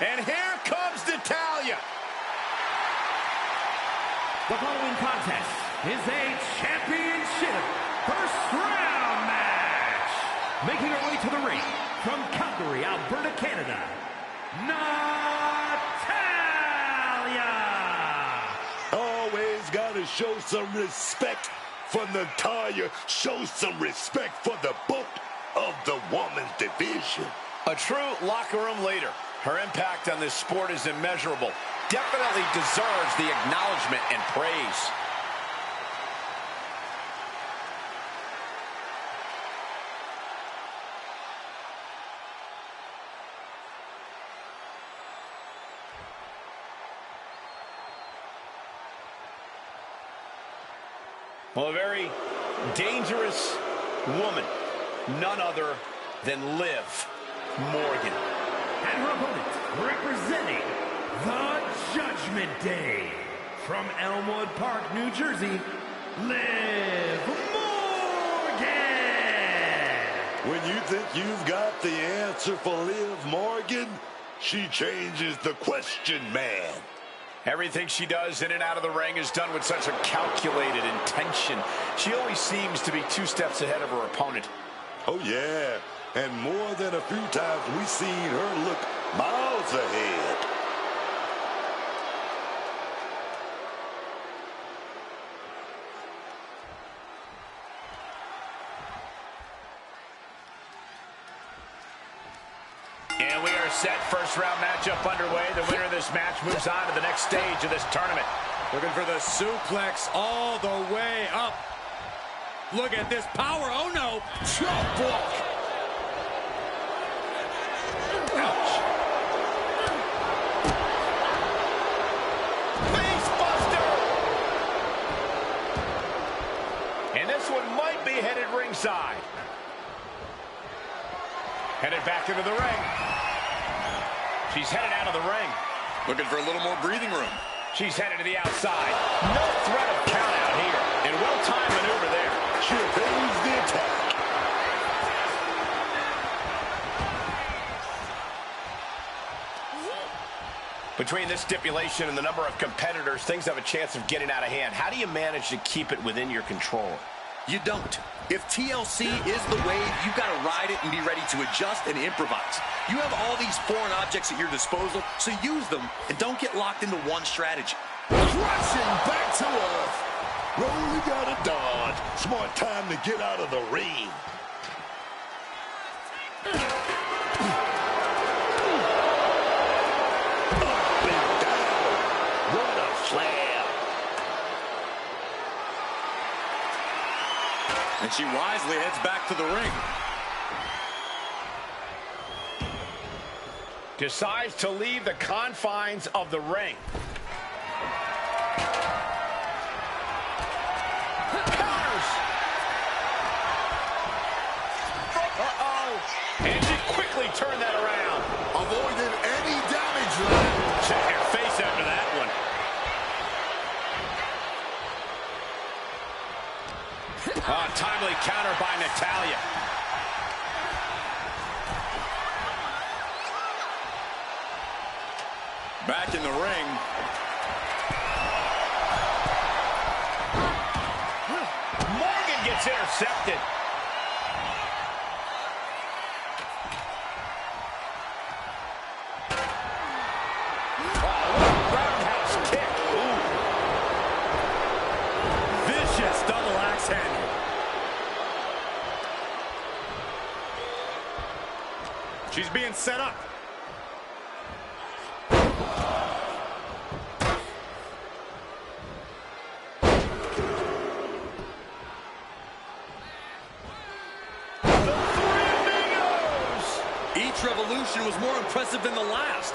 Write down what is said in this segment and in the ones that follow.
And here comes Natalya. The following contest is a championship first round match. Making her way to the ring from Calgary, Alberta, Canada, Natalya. Always gotta show some respect for Natalya. Show some respect for the boat of the women's division. A true locker room leader. Her impact on this sport is immeasurable. Definitely deserves the acknowledgement and praise. Well, a very dangerous woman. None other than Liv Morgan. And her opponent, representing the Judgment Day, from Elmwood Park, New Jersey, Liv Morgan. When you think you've got the answer for Liv Morgan, she changes the question, man. Everything she does in and out of the ring is done with such a calculated intention. She always seems to be 2 steps ahead of her opponent. Oh, yeah. And more than a few times we've seen her look miles ahead. And we are set. First round matchup underway. The winner of this match moves on to the next stage of this tournament. Looking for the suplex all the way up. Look at this power. Oh, no. Chop block. Ouch. Face buster. And this one might be headed ringside. Headed back into the ring. She's headed out of the ring. Looking for a little more breathing room. She's headed to the outside. No threat of count out here. And well-timed maneuver there. She evades the attack. Between this stipulation and the number of competitors, things have a chance of getting out of hand. How do you manage to keep it within your control? You don't. If TLC is the wave, you've got to ride it and be ready to adjust and improvise. You have all these foreign objects at your disposal, so use them and don't get locked into one strategy. Crashing back to earth. Rolling out of dodge. Smart time to get out of the ring. Up and down. What a flair. And she wisely heads back to the ring. Decides to leave the confines of the ring. Counters! Uh-oh! And she quickly turned that around. Avoided any damage there. Check her face after that one. Oh, timely counter by Natalya. Back in the ring. Morgan gets intercepted. Oh, what a roundhouse kick. Ooh. Vicious double axe handle. She's being set up. Each revolution was more impressive than the last.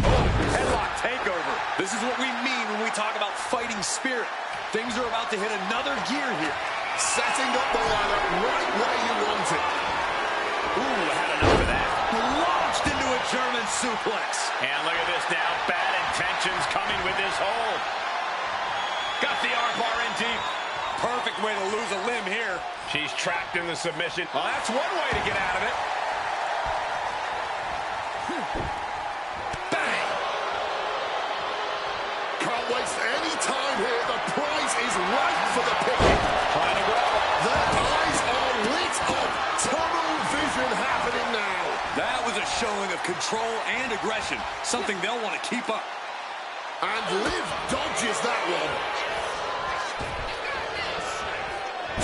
Headlock takeover. This is what we mean when we talk about fighting spirit. Things are about to hit another gear here. Setting up the lineup right where you want it. Ooh, had enough of that. Launched into a German suplex. And look at this now. Bad intentions coming with this hold. Got the armbar in deep. Perfect way to lose a limb here. She's trapped in the submission. Well, that's one way to get out of it. Bang! Can't waste any time here. The prize is right for the picking. Trying to go. Their eyes are lit up. Tunnel vision happening now. That was a showing of control and aggression, something they'll want to keep up. And Liv dodges that one.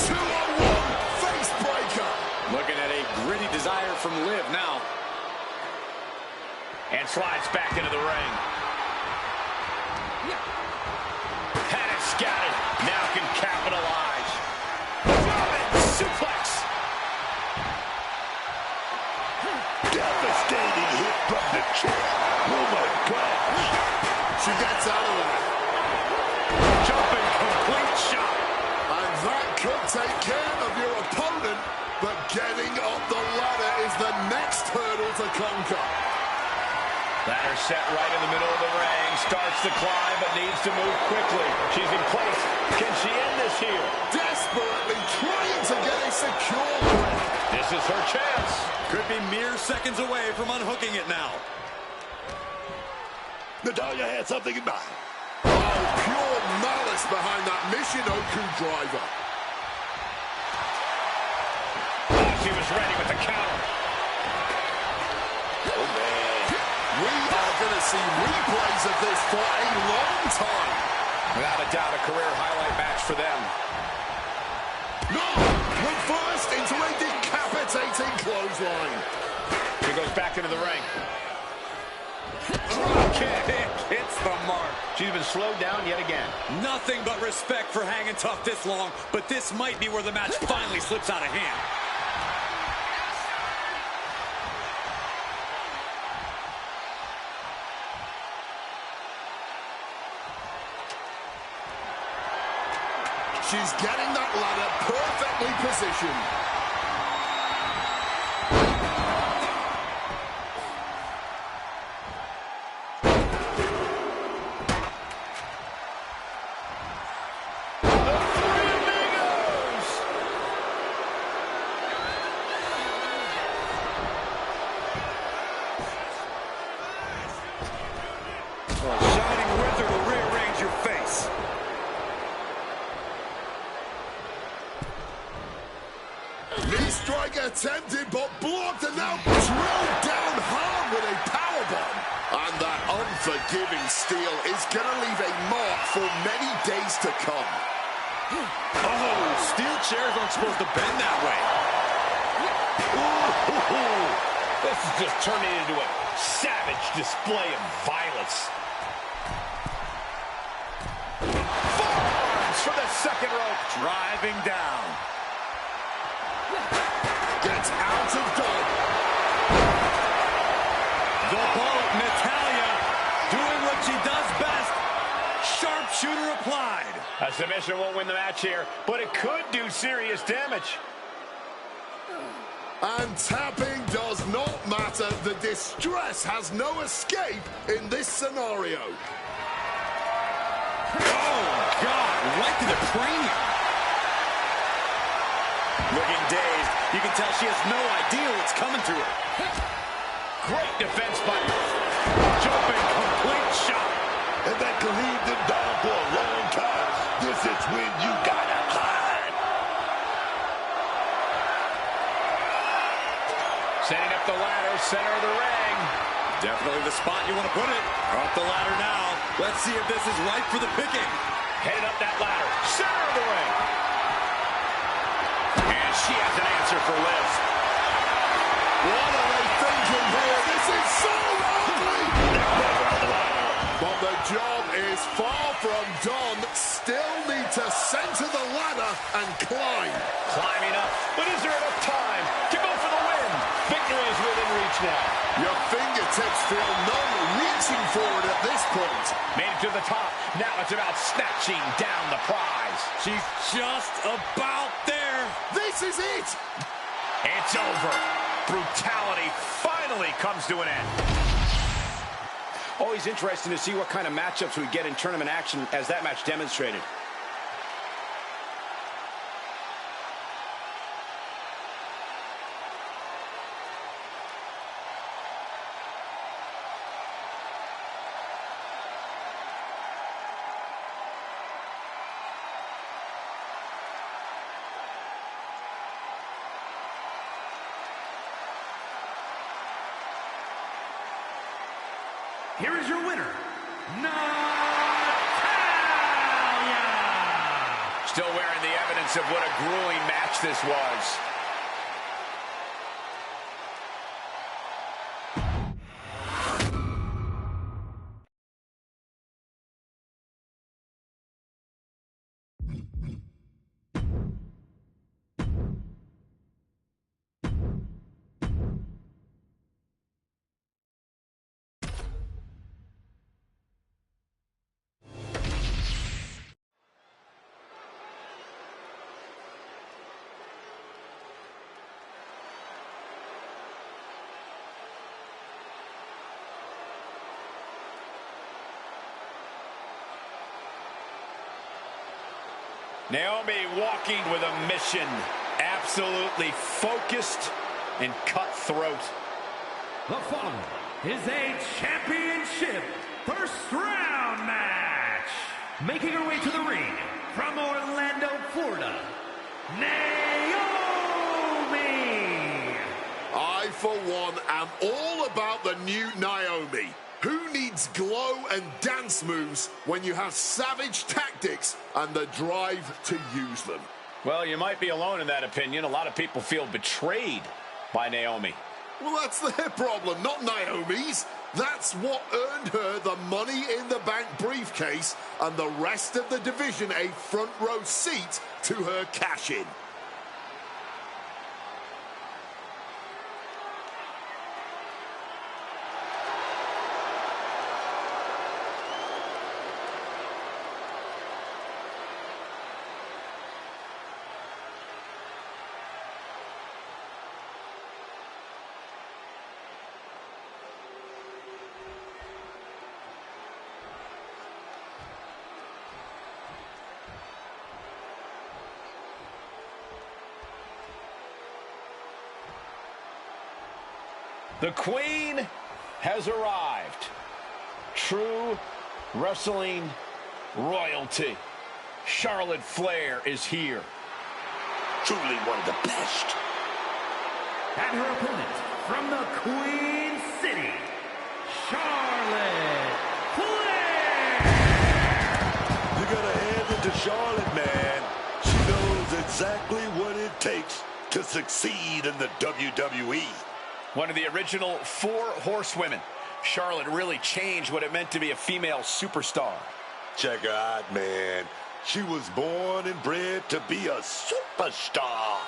2-on-1 face breaker. Looking at a gritty desire from Liv now. And slides back into the ring. Had it scouted. Now can capitalize. German suplex. Devastating hit from the chair. Oh my gosh. She gets out of that. Jumping complete shot. And that could take care of your opponent, but getting up the ladder is the next hurdle to conquer. Ladder set right in the middle of the ring. Starts to climb, but needs to move quickly. She's in place. Can she end this here? Desperately trying to get a secure grip. This is her chance. Could be mere seconds away from unhooking it now. Natalya had something in mind. Oh, pure malice behind that Michinoku driver. Oh, she was ready with the counter. Oh, man. We are going to see replays of this for a long time. Without a doubt, a career highlight match for them. No! Reversed into a decapitating clothesline. She goes back into the ring. Kick hits the mark. She's been slowed down yet again. Nothing but respect for hanging tough this long, but this might be where the match finally slips out of hand. She's getting that ladder perfectly positioned. Shining Wizard will rearrange your face. Knee strike attempted, but blocked, and now drilled down hard with a powerbomb. And that unforgiving steel is going to leave a mark for many days to come. Oh, steel chairs aren't supposed to bend that way. Ooh, this is just turning into a savage display of violence. Forearms for the second rope. Driving down. Gets out of dodge. The bullet, Natalya, doing what she does best. Sharpshooter applied. A submission won't win the match here, but it could do serious damage. And tapping does not matter. The distress has no escape in this scenario. Oh, God, right to the cranium. Looking dazed. You can tell she has no idea what's coming to her. Great defense by jumping complete shot. And that could lead them down for a long time. This is when you gotta hide. Setting up the ladder, center of the ring. Definitely the spot you want to put it. Up the ladder now. Let's see if this is right for the picking. Headed up that ladder, center of the ring. And she has an answer for Liv. What are they thinking here? This is so ugly! But the job is far from done. Still need to center the ladder and climb. Climbing up, but is there enough time to go for the win? Victory is within reach now. Your fingertips feel numb reaching for it at this point. Made it to the top. Now it's about snatching down the prize. She's just about there. This is it! It's over. Brutality finally comes to an end. Always interesting to see what kind of matchups we get in tournament action, as that match demonstrated. here is your winner, Natalya! Still wearing the evidence of what a grueling match this was. Naomi walking with a mission. Absolutely focused and cutthroat. The following is a championship first round match. Making her way to the ring from Orlando, Florida, Naomi! I, for one, am all about the new Naomi. Who needs glow and dance moves when you have savage tactics and the drive to use them? Well, you might be alone in that opinion. A lot of people feel betrayed by Naomi. Well, that's their problem, not Naomi's. That's what earned her the Money in the Bank briefcase and the rest of the division a front row seat to her cash-in. The Queen has arrived. True wrestling royalty. Charlotte Flair is here. Truly one of the best. And her opponent from the Queen City, Charlotte Flair! You gotta hand it to Charlotte, man. She knows exactly what it takes to succeed in the WWE. One of the original 4 horsewomen. Charlotte really changed what it meant to be a female superstar. Check her out, man. She was born and bred to be a superstar.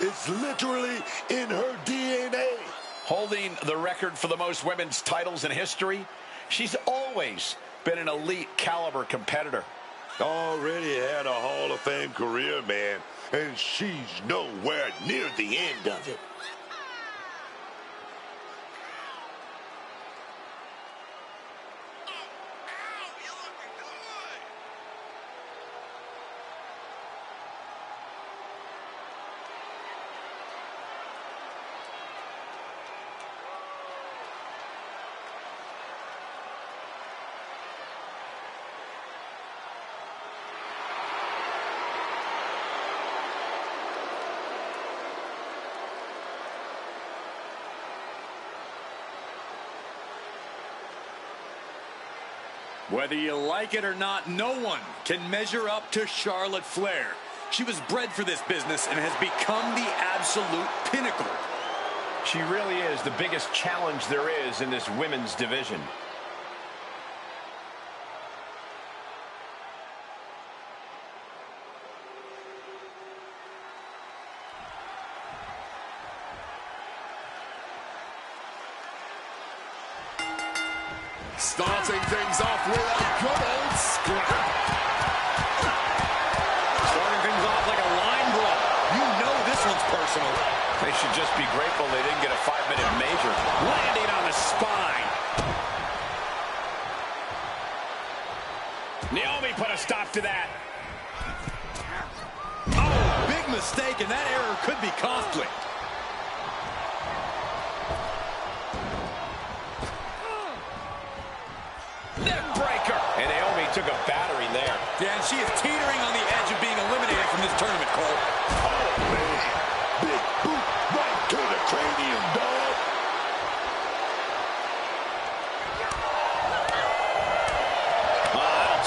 It's literally in her DNA. Holding the record for the most women's titles in history, she's always been an elite caliber competitor. Already had a Hall of Fame career, man, and she's nowhere near the end of it. Whether you like it or not, no one can measure up to Charlotte Flair. She was bred for this business and has become the absolute pinnacle. She really is the biggest challenge there is in this women's division. Starting things off with a good old scrap. Starting things off like a line brawl. You know this one's personal. They should just be grateful they didn't get a 5-minute major. Landing on the spine. Naomi put a stop to that. Oh, big mistake, and that error could be costly. Neckbreaker. And Naomi took a battering there. Yeah, and she is teetering on the edge of being eliminated from this tournament, Cole. Oh, man. Big boot right to the cranium, dog.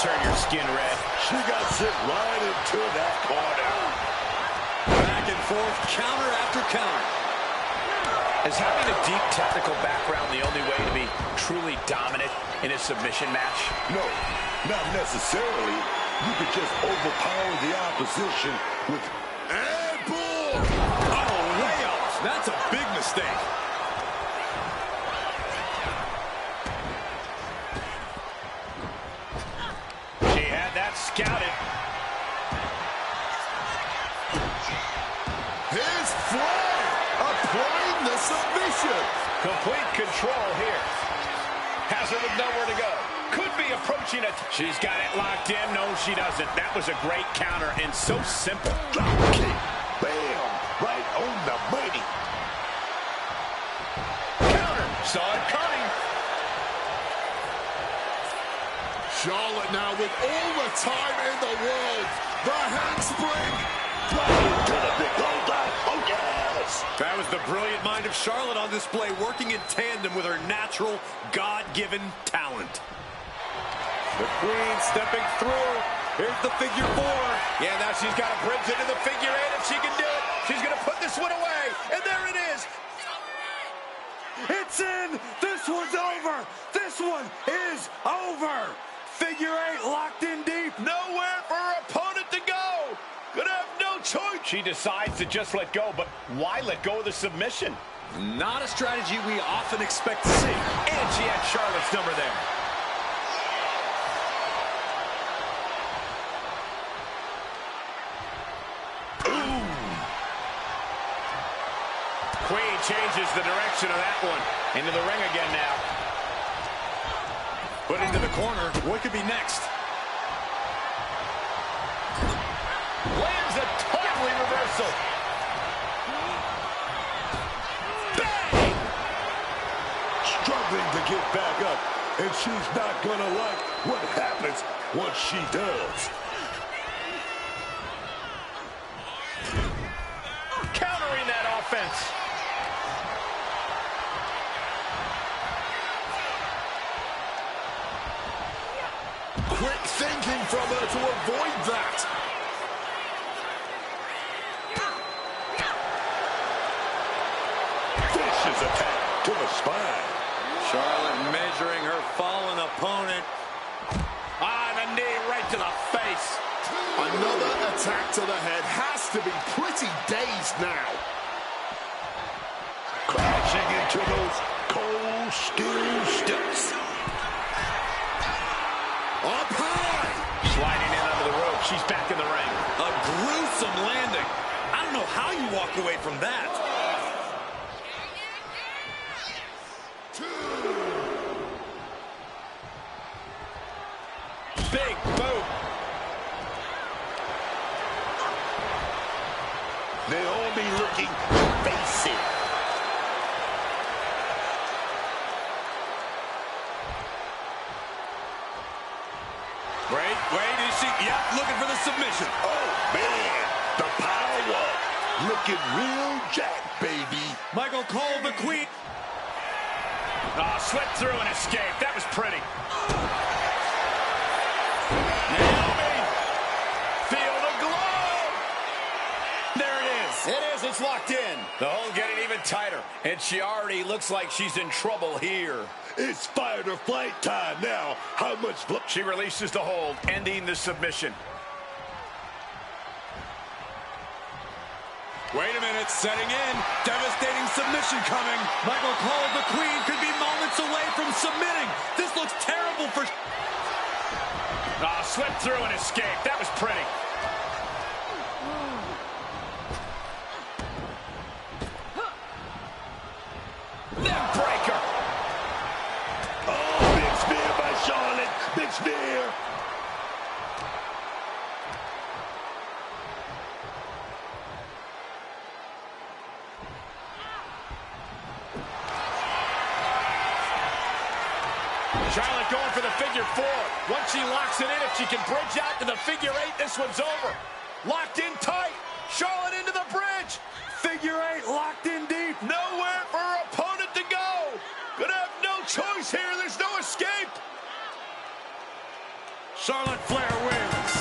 turn your skin red. She got sent right into that corner. Back and forth, counter after counter. Is having a deep technical background the only way to be truly dominant in a submission match? No, not necessarily. You could just overpower the opposition with and boom! Oh, way off. That's a big mistake. She had that scouted. Here's Flair applying the submission. Complete control here. Has her with nowhere to go. Could be approaching it. She's got it locked in. No, she doesn't. That was a great counter and so simple. Drop kick. Bam! Right on the money. Counter. Saw it coming. Charlotte now with all the time in the world. The handspring. Right into the big bulldog. Oh, yes! That was the brilliant mind of Charlotte on display, working in tandem with her natural, God-given talent. The Queen stepping through. Here's the figure four. Yeah, now she's got to bridge into the figure eight if she can do it. She's going to put this one away. And there it is. It's in. This one's over. This one is over. Figure eight locked in deep. Nowhere for her opponent to go. Gonna have no choice. She decides to just let go, but why let go of the submission? Not a strategy we often expect to see. And she had Charlotte's number there. Queen changes the direction of that one. Into the ring again now. Put into the corner. What could be next? Lands a timely reversal. Bang! Struggling to get back up, and she's not gonna like what happens once she does. Countering that offense. Quick thinking from her to avoid that. Vicious attack to the spine. Charlotte measuring her fallen opponent. Ah, the knee right to the face. Another attack to the head. Has to be pretty dazed now. Crashing into those cold steel steps. Up high. Sliding in under the rope. She's back in the ring. A gruesome landing. I don't know how you walk away from that. Big boot. Naomi looking evasive. Wait, is she? Yep, looking for the submission. Oh, man. The power. Looking real jack, baby. Michael Cole, the Queen. Oh, slipped through and escaped. That was pretty. Naomi. Feel the glow. There it is. It is. It's locked in. The hold getting even tighter. And she already looks like she's in trouble here. It's fight or flight time now. How much... She releases the hold, ending the submission. Wait a minute, setting in. Devastating submission coming. Michael Cole, the Queen, could be moments away from submitting. This looks terrible for... Oh, slipped through and escaped. That was pretty. Neckbreaker. Oh, big spear by Charlotte. Big spear. Charlotte going for the figure four. Once she locks it in, if she can bridge out to the figure eight, this one's over. Locked in tight. Charlotte into the bridge. Figure eight locked in deep. Nowhere for her opponent to go. Gonna have no choice here. There's no escape. Charlotte Flair wins.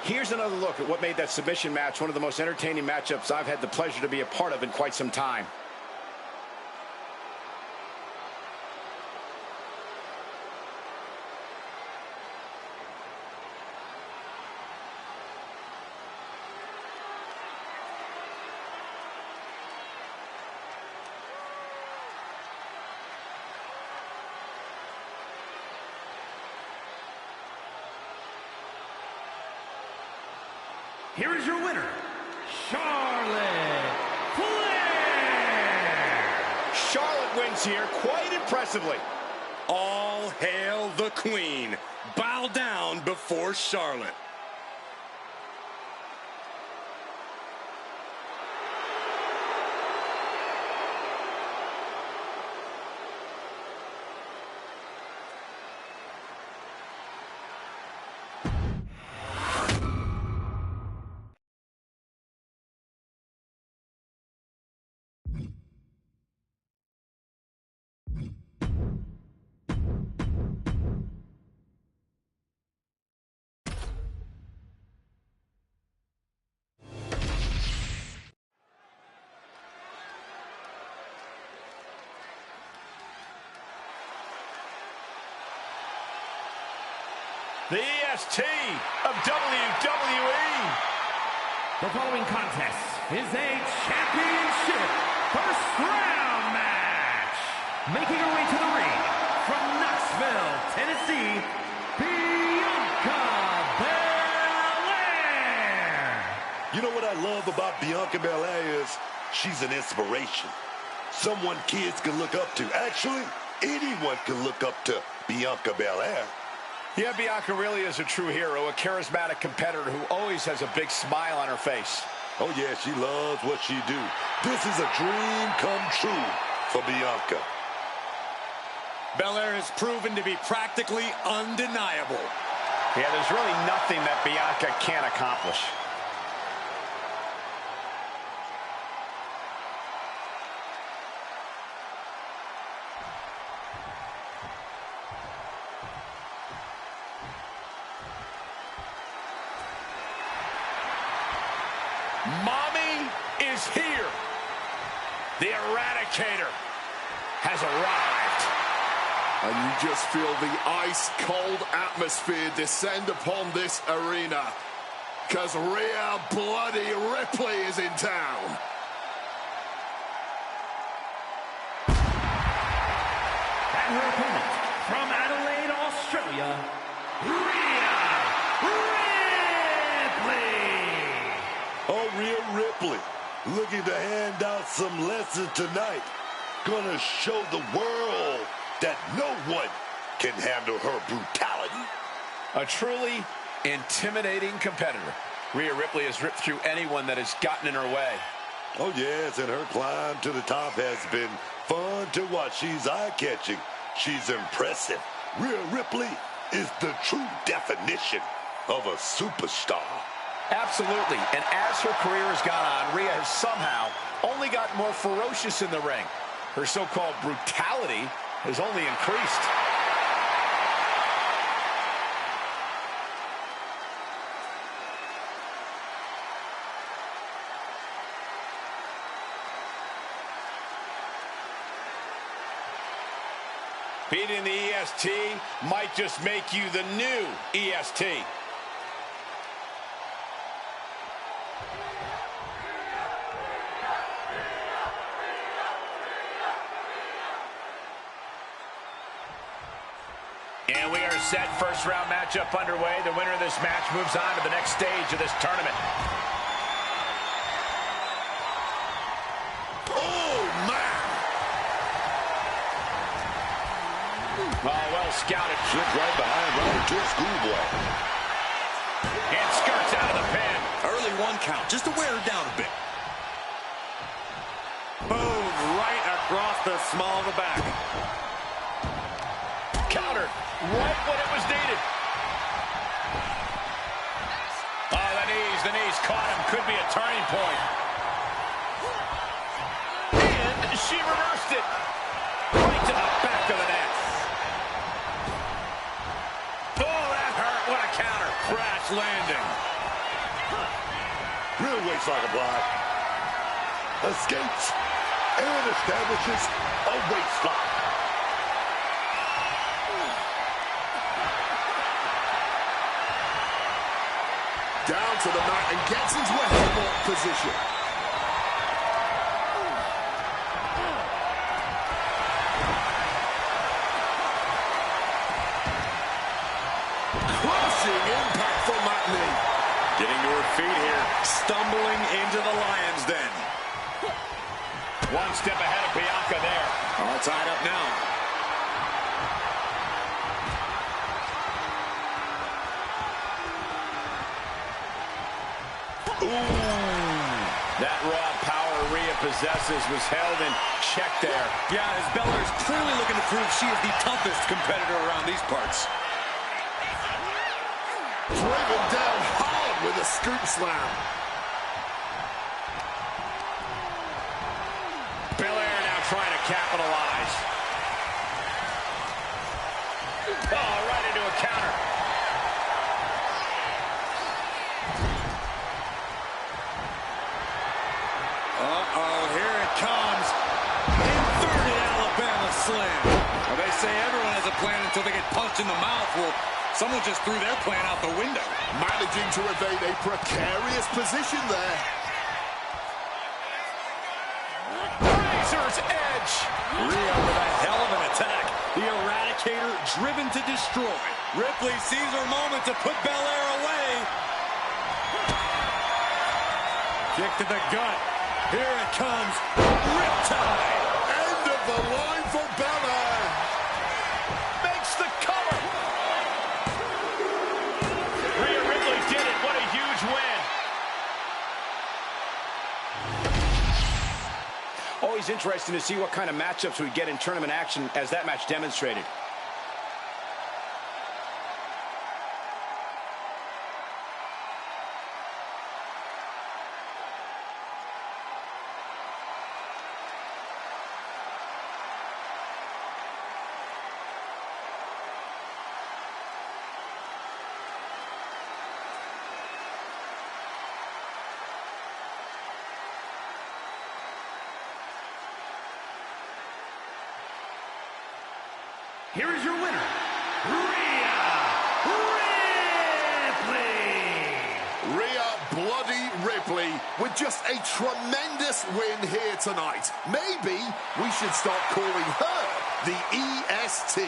Here's another look at what made that submission match one of the most entertaining matchups I've had the pleasure to be a part of in quite some time. Here is your winner, Charlotte Flair. Charlotte wins here quite impressively. All hail the Queen. Bow down before Charlotte. The EST of WWE. The following contest is a championship first round match. Making her way to the ring from Knoxville, Tennessee, Bianca Belair. You know what I love about Bianca Belair is she's an inspiration. Someone kids can look up to. Actually, anyone can look up to Bianca Belair. Yeah, Bianca really is a true hero, a charismatic competitor who always has a big smile on her face. Oh, yeah, she loves what she do. This is a dream come true for Bianca. Belair has proven to be practically undeniable. Yeah, there's really nothing that Bianca can't accomplish. Mommy is here. The Eradicator has arrived. And you just feel the ice-cold atmosphere descend upon this arena. Because Rhea Bloody Ripley is in town. And her opponent from Adelaide, Australia, Rhea Ripley. Oh, Rhea Ripley, looking to hand out some lessons tonight. Gonna show the world that no one can handle her brutality. A truly intimidating competitor. Rhea Ripley has ripped through anyone that has gotten in her way. Oh, yes, and her climb to the top has been fun to watch. She's eye-catching. She's impressive. Rhea Ripley is the true definition of a superstar. Absolutely, and as her career has gone on, Rhea has somehow only gotten more ferocious in the ring. Her so-called brutality has only increased. Beating the EST might just make you the new EST. And we are set. First round matchup underway. The winner of this match moves on to the next stage of this tournament. Oh, man! Oh, well scouted. Slipped right behind, right to a schoolboy. And skirts out of the pin. Early one count, just to wear her down a bit. Boom, right across the small of the back. Countered right when it was needed. Oh, the knees caught him. Could be a turning point. And she reversed it. Right to the waist lock applied. Escapes and establishes a waist lock. Down to the mat and gets into a headlock position. Crushing impact from that knee. Getting to her feet here. Stumbling into the lion's den. One step ahead of Bianca there. All tied up now. That raw power Rhea possesses was held in check there. Yeah, as Belair is clearly looking to prove she is the toughest competitor around these parts. Driven down hard with a scoop slam. Belair now trying to capitalize. Oh, right into a counter. Uh-oh, here it comes. Inverted Alabama slam. Well, they say everyone has a plan until they get punched in the mouth. Well, someone just threw their plan out the window. Managing to evade a precarious position there. Razor's edge. Rhea with a hell of an attack. The Eradicator driven to destroy. Ripley sees her moment to put Belair away. Kick to the gut. Here it comes. Riptide. End of the line for Belair. Makes the cover. Rhea Ripley did it. What a huge win. Always interesting to see what kind of matchups we get in tournament action, as that match demonstrated. Here is your winner, Rhea Ripley. Rhea Bloody Ripley with just a tremendous win here tonight. Maybe we should start calling her the EST.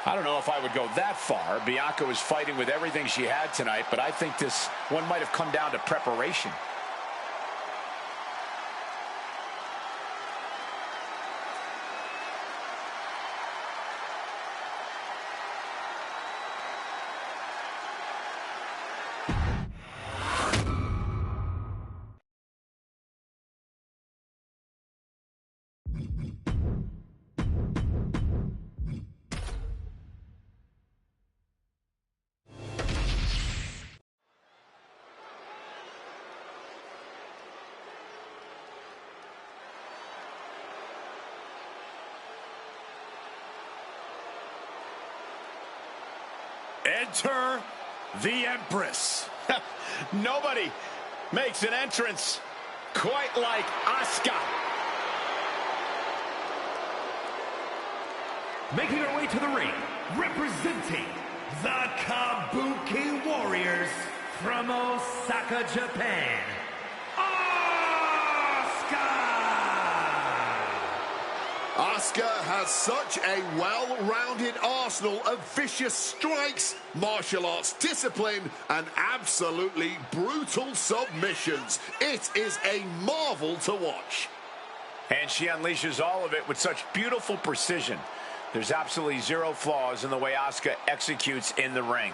I don't know if I would go that far. Bianca was fighting with everything she had tonight, but I think this one might have come down to preparation. Enter the Empress. Nobody makes an entrance quite like Asuka. Making her way to the ring, representing the Kabuki Warriors from Osaka, Japan, Asuka has such a well-rounded arsenal of vicious strikes, martial arts discipline, and absolutely brutal submissions. It is a marvel to watch. And she unleashes all of it with such beautiful precision. There's absolutely zero flaws in the way Asuka executes in the ring.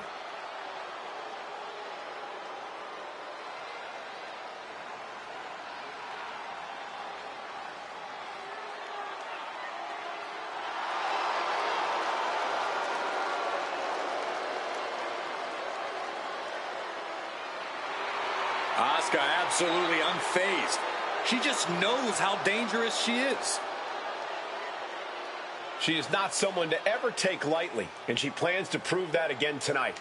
Asuka absolutely unfazed. She just knows how dangerous she is. She is not someone to ever take lightly, and she plans to prove that again tonight.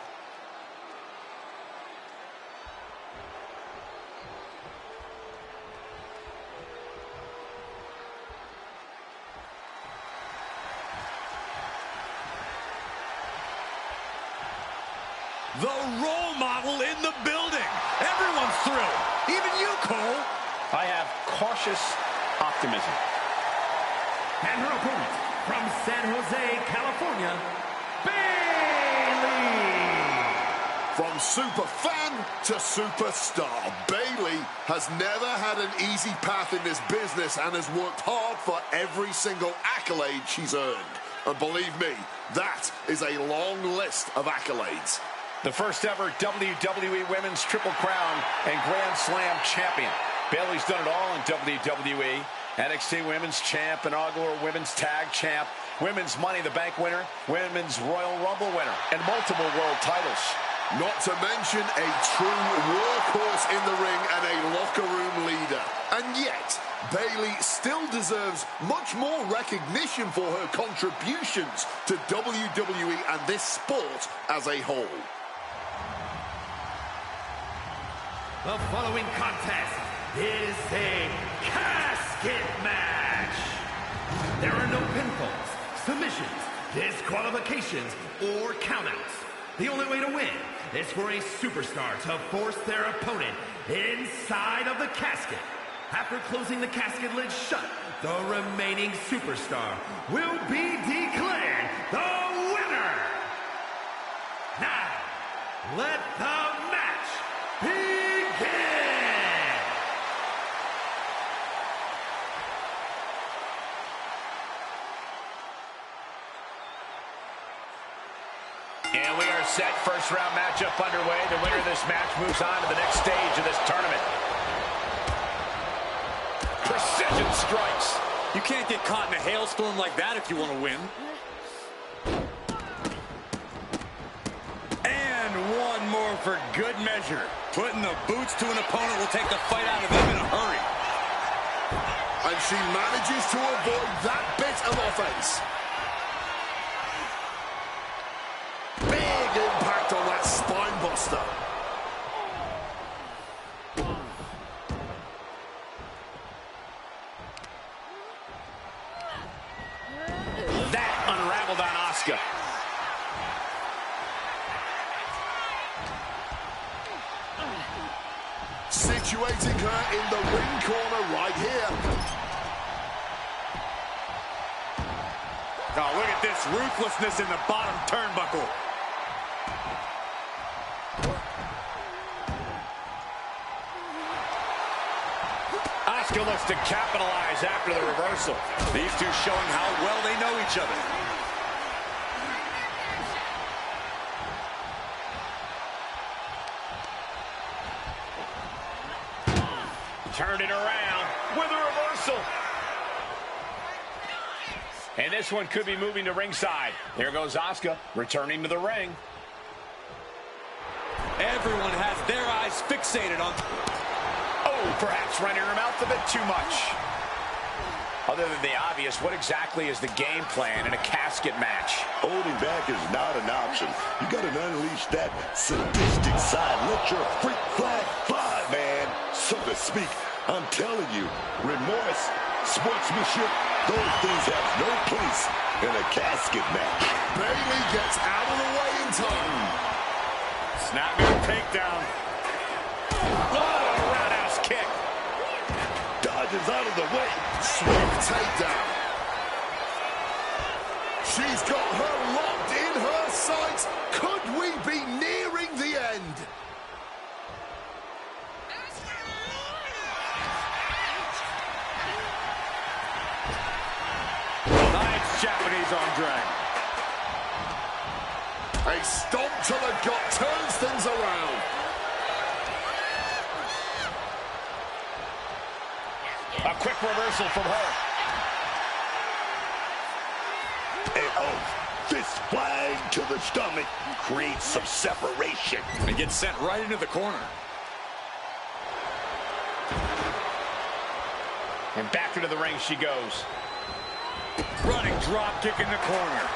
the role model in the building. Everyone's thrilled. Even you, Cole. I have cautious optimism. And her opponent from San Jose, California, Bayley. From super fan to superstar, Bayley has never had an easy path in this business and has worked hard for every single accolade she's earned. And believe me, that is a long list of accolades. The first ever WWE Women's Triple Crown and Grand Slam champion. Bayley's done it all in WWE. NXT Women's Champ, inaugural Women's Tag Champ, Women's Money in the Bank winner, Women's Royal Rumble winner, and multiple world titles. Not to mention a true workhorse in the ring and a locker room leader. And yet, Bayley still deserves much more recognition for her contributions to WWE and this sport as a whole. The following contest is a casket match. There are no pinfalls, submissions, disqualifications, or countouts. The only way to win is for a superstar to force their opponent inside of the casket. After closing the casket lid shut, the remaining superstar will be declared the winner. Now, let the match begin. And we are set. First round matchup underway. The winner of this match moves on to the next stage of this tournament. Precision strikes. You can't get caught in a hailstorm like that if you want to win. And one more for good measure. Putting the boots to an opponent will take the fight out of them in a hurry. And she manages to avoid that bit of offense. Big impact on that spine buster. That unraveled on Asuka. Situating her in the ring corner right here. Oh, look at this ruthlessness in the bottom turnbuckle. Asuka looks to capitalize after the reversal. These two showing how well they know each other. Turned it around with a reversal. And this one could be moving to ringside. There goes Asuka, returning to the ring. Everyone has their eyes fixated on... Oh, perhaps running her mouth a bit too much. Other than the obvious, what exactly is the game plan in a casket match? Holding back is not an option. You got to unleash that sadistic side. Let your freak flag fly, man, so to speak. I'm telling you, remorse, sportsmanship, those things have no place in a casket match. Bayley gets out of the way in time. Snapping takedown. Oh, a roundhouse kick. Dodges out of the way. Swift takedown. She's got her locked in her sights. Could we be nearing the end? Nice Japanese arm drag. A stomp to the gut turns things around. A quick reversal from her. And fist flag to the stomach creates some separation. And gets sent right into the corner. And back into the ring she goes. Running drop kick in the corner.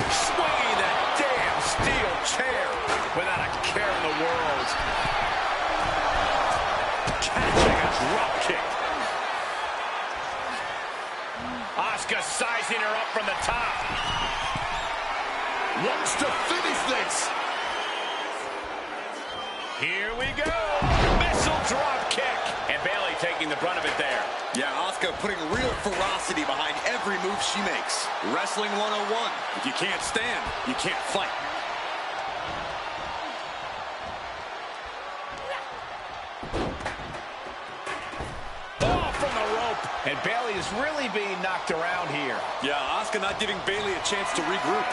Swinging that damn steel chair without a care in the world. Catching a drop kick. Asuka sizing her up from the top. Wants to finish this. Here we go. Missile drop kick. And Bayley taking the brunt of it there. Yeah, Asuka putting real ferocity behind every move she makes. Wrestling 101. If you can't stand, you can't fight. Oh, from the rope. And Bayley is really being knocked around here. Yeah, Asuka not giving Bayley a chance to regroup.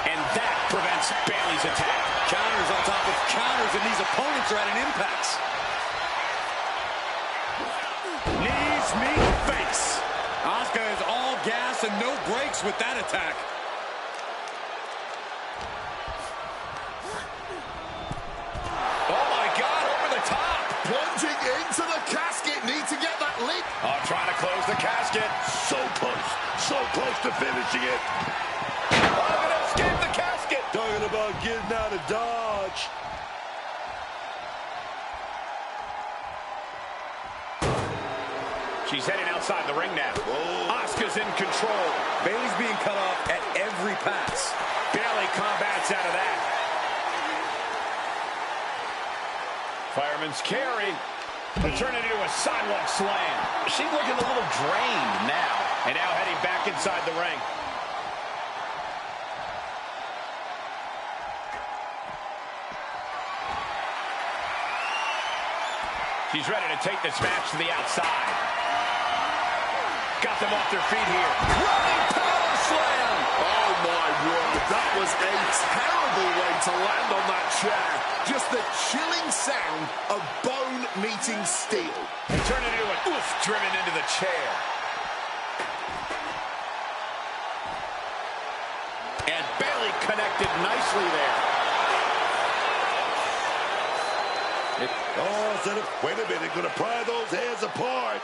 And that prevents Bayley's attack. Counters on top of counters, and these opponents are at an impasse. Knees meet face. Asuka is all gas and no brakes with that attack. Oh my God, over the top. Plunging into the casket. Need to get that link. Oh, trying to close the casket. So close to finishing it. Oh, gonna escape the casket. Talking about getting out of Dodge. She's heading outside the ring now. Asuka's in control. Bayley's being cut off at every pass. Bayley combats out of that. Fireman's carry. Turn it into a sidewalk slam. She's looking a little drained now. And now heading back inside the ring. She's ready to take this match to the outside. Got them off their feet here. Running power slam. Oh, my word. That was a terrible way to land on that chair. Just the chilling sound of bone meeting steel. And turn it into an oof driven into the chair. And Bayley connected nicely there. Wait a minute, gonna pry those hands apart.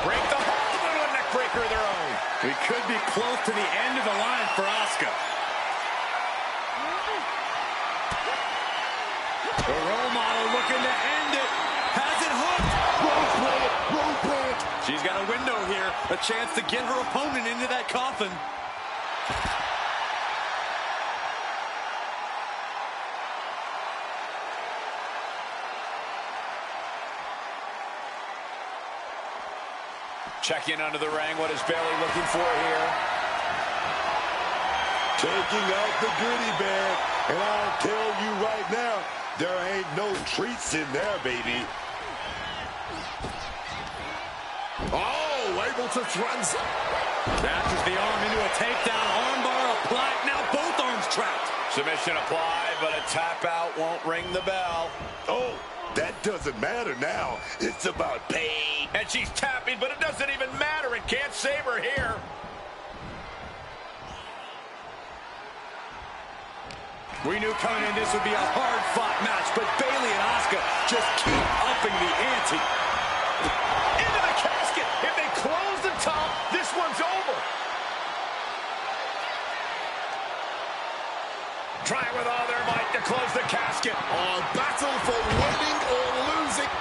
Break the hold into a neck breaker of their own. We could be close to the end of the line for Asuka. The role model looking to end it. Has it hooked. Rope plant. She's got a window here. A chance to get her opponent into that coffin. Check in under the ring. What is Bayley looking for here? Taking out the goodie bag. And I'll tell you right now, there ain't no treats in there, baby. Oh, able to transit. Dashes the arm into a takedown. Armbar applied. Now both arms trapped. Submission applied, but a tap out won't ring the bell. Oh, that doesn't matter now. It's about pain. And she's tapping, but it doesn't even matter. It can't save her here. We knew coming in this would be a hard-fought match, but Bayley and Asuka just keep upping the ante. Into the casket. If they close the top, this one's over. Trying with all their might to close the casket. A battle for winning or losing.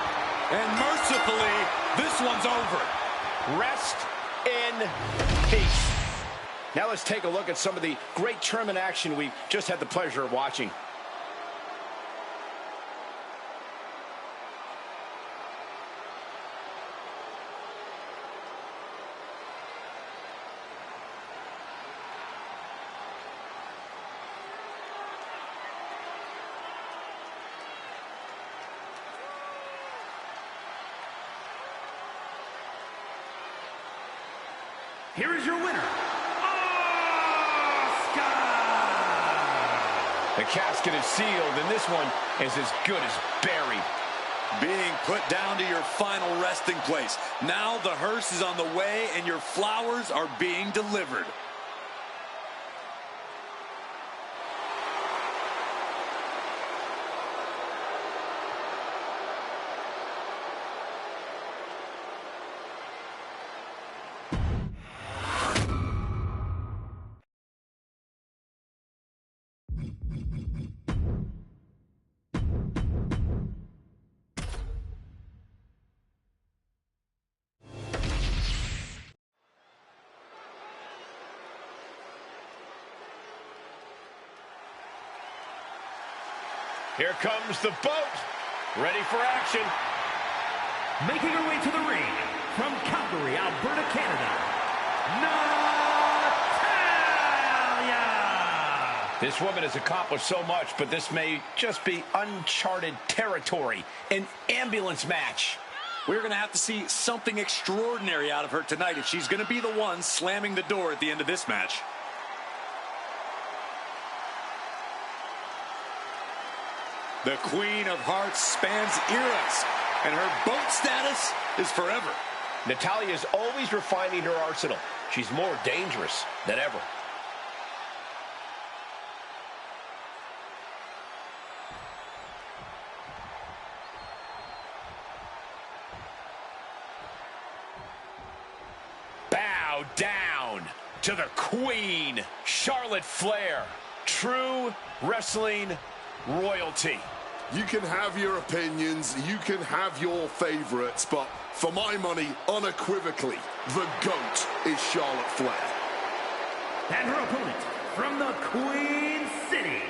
And mercifully, this one's over. Rest in peace. Now let's take a look at some of the great tournament action we just had the pleasure of watching. Here is your winner, Asuka! The casket is sealed, and this one is as good as buried. Being put down to your final resting place. Now the hearse is on the way, and your flowers are being delivered. Here comes the boat. Ready for action. Making her way to the ring from Calgary, Alberta, Canada, Natalya! This woman has accomplished so much, but this may just be uncharted territory. An ambulance match. We're going to have to see something extraordinary out of her tonight if she's going to be the one slamming the door at the end of this match. The Queen of Hearts spans eras, and her boat status is forever. Natalya is always refining her arsenal. She's more dangerous than ever. Bow down to the Queen, Charlotte Flair. True wrestling royalty. You can have your opinions, you can have your favorites, but for my money, unequivocally, the GOAT is Charlotte Flair. And her opponent from the Queen City,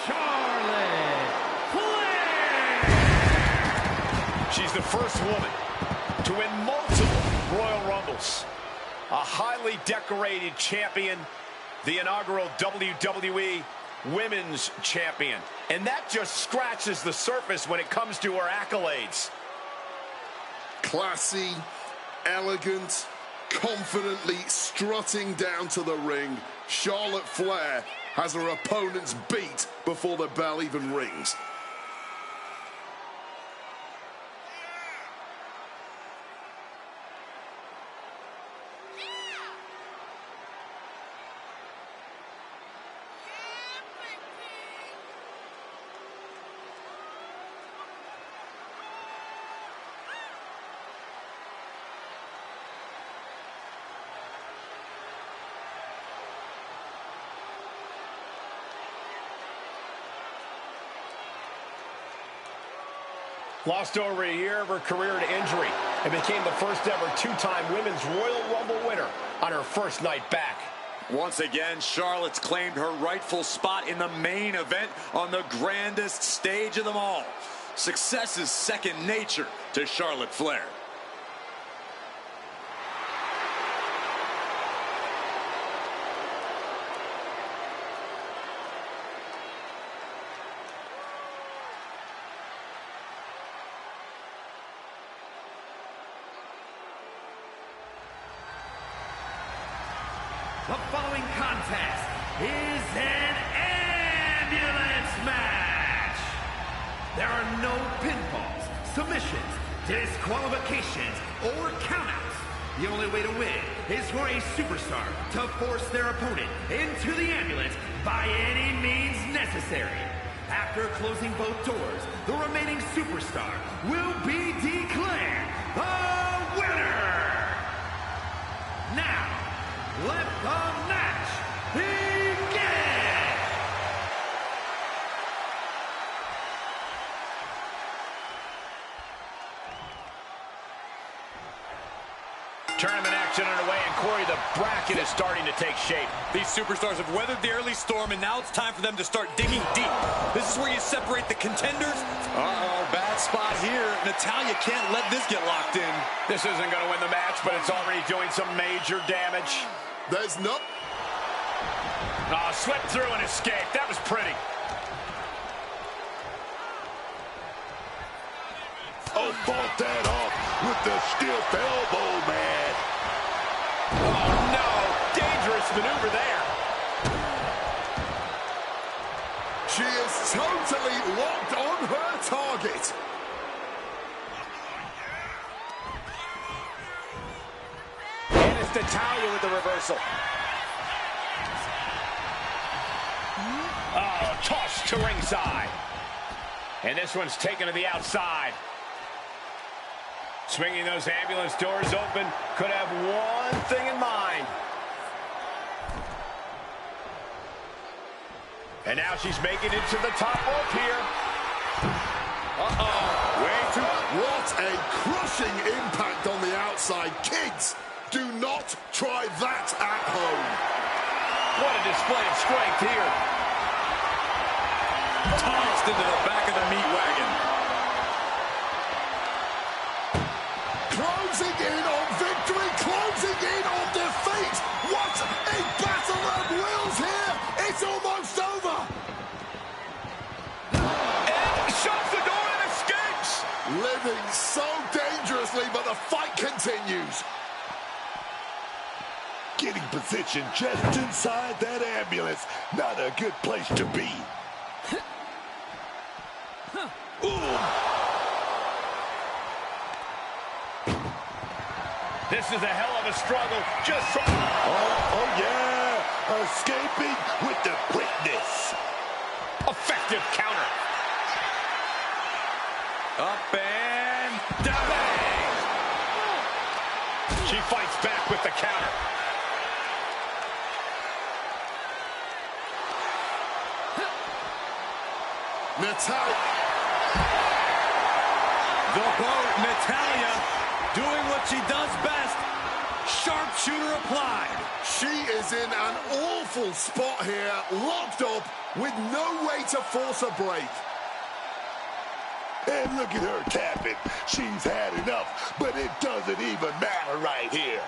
Charlotte Flair! She's the first woman to win multiple Royal Rumbles. A highly decorated champion, the inaugural WWE Women's Champion. And that just scratches the surface when it comes to her accolades. Classy, elegant, confidently strutting down to the ring, Charlotte Flair has her opponents beat before the bell even rings. Lost over a year of her career to injury and became the first ever two-time Women's Royal Rumble winner on her first night back. Once again, Charlotte's claimed her rightful spot in the main event on the grandest stage of them all. Success is second nature to Charlotte Flair. The following contest is an ambulance match. There are no pinfalls, submissions, disqualifications, or countouts. The only way to win is for a superstar to force their opponent into the ambulance by any means necessary. After closing both doors, the remaining superstar will be declared the winner. Now, let the match begin! Tournament action underway, and Corey, the bracket is starting to take shape. These superstars have weathered the early storm, and now it's time for them to start digging deep. This is where you separate the contenders. Uh-oh, bad spot here. Natalya can't let this get locked in. This isn't going to win the match, but it's already doing some major damage. There's no... Oh, slipped through and escaped. That was pretty. Oh, fought that off with the stiff elbow, man. Oh, no. Dangerous maneuver there. She is totally locked on her target. And it's Natalya with the reversal. Oh, tossed to ringside. And this one's taken to the outside. Swinging those ambulance doors open, could have one thing in mind. And now she's making it to the top rope here. Uh-oh. Way too... What a crushing impact on the outside. Kids, do not try that at home. What a display of strength here. Tossed into the back of the meat wagon. Closing in on victory, closing in on defeat. What a battle of wills here. It's almost over. And shuts the door and escapes. Living so dangerously, but the fight continues. Getting positioned just inside that ambulance. Not a good place to be. Ooh. This is a hell of a struggle. Just from... Oh yeah. Escaping with the quickness. Effective counter. Up and down. Bang! She fights back with the counter. Natalia. The boat, Natalia, doing what she does best. Sharpshooter applied. She is in an awful spot here, locked up with no way to force a break. And look at her tapping. She's had enough, but it doesn't even matter right here.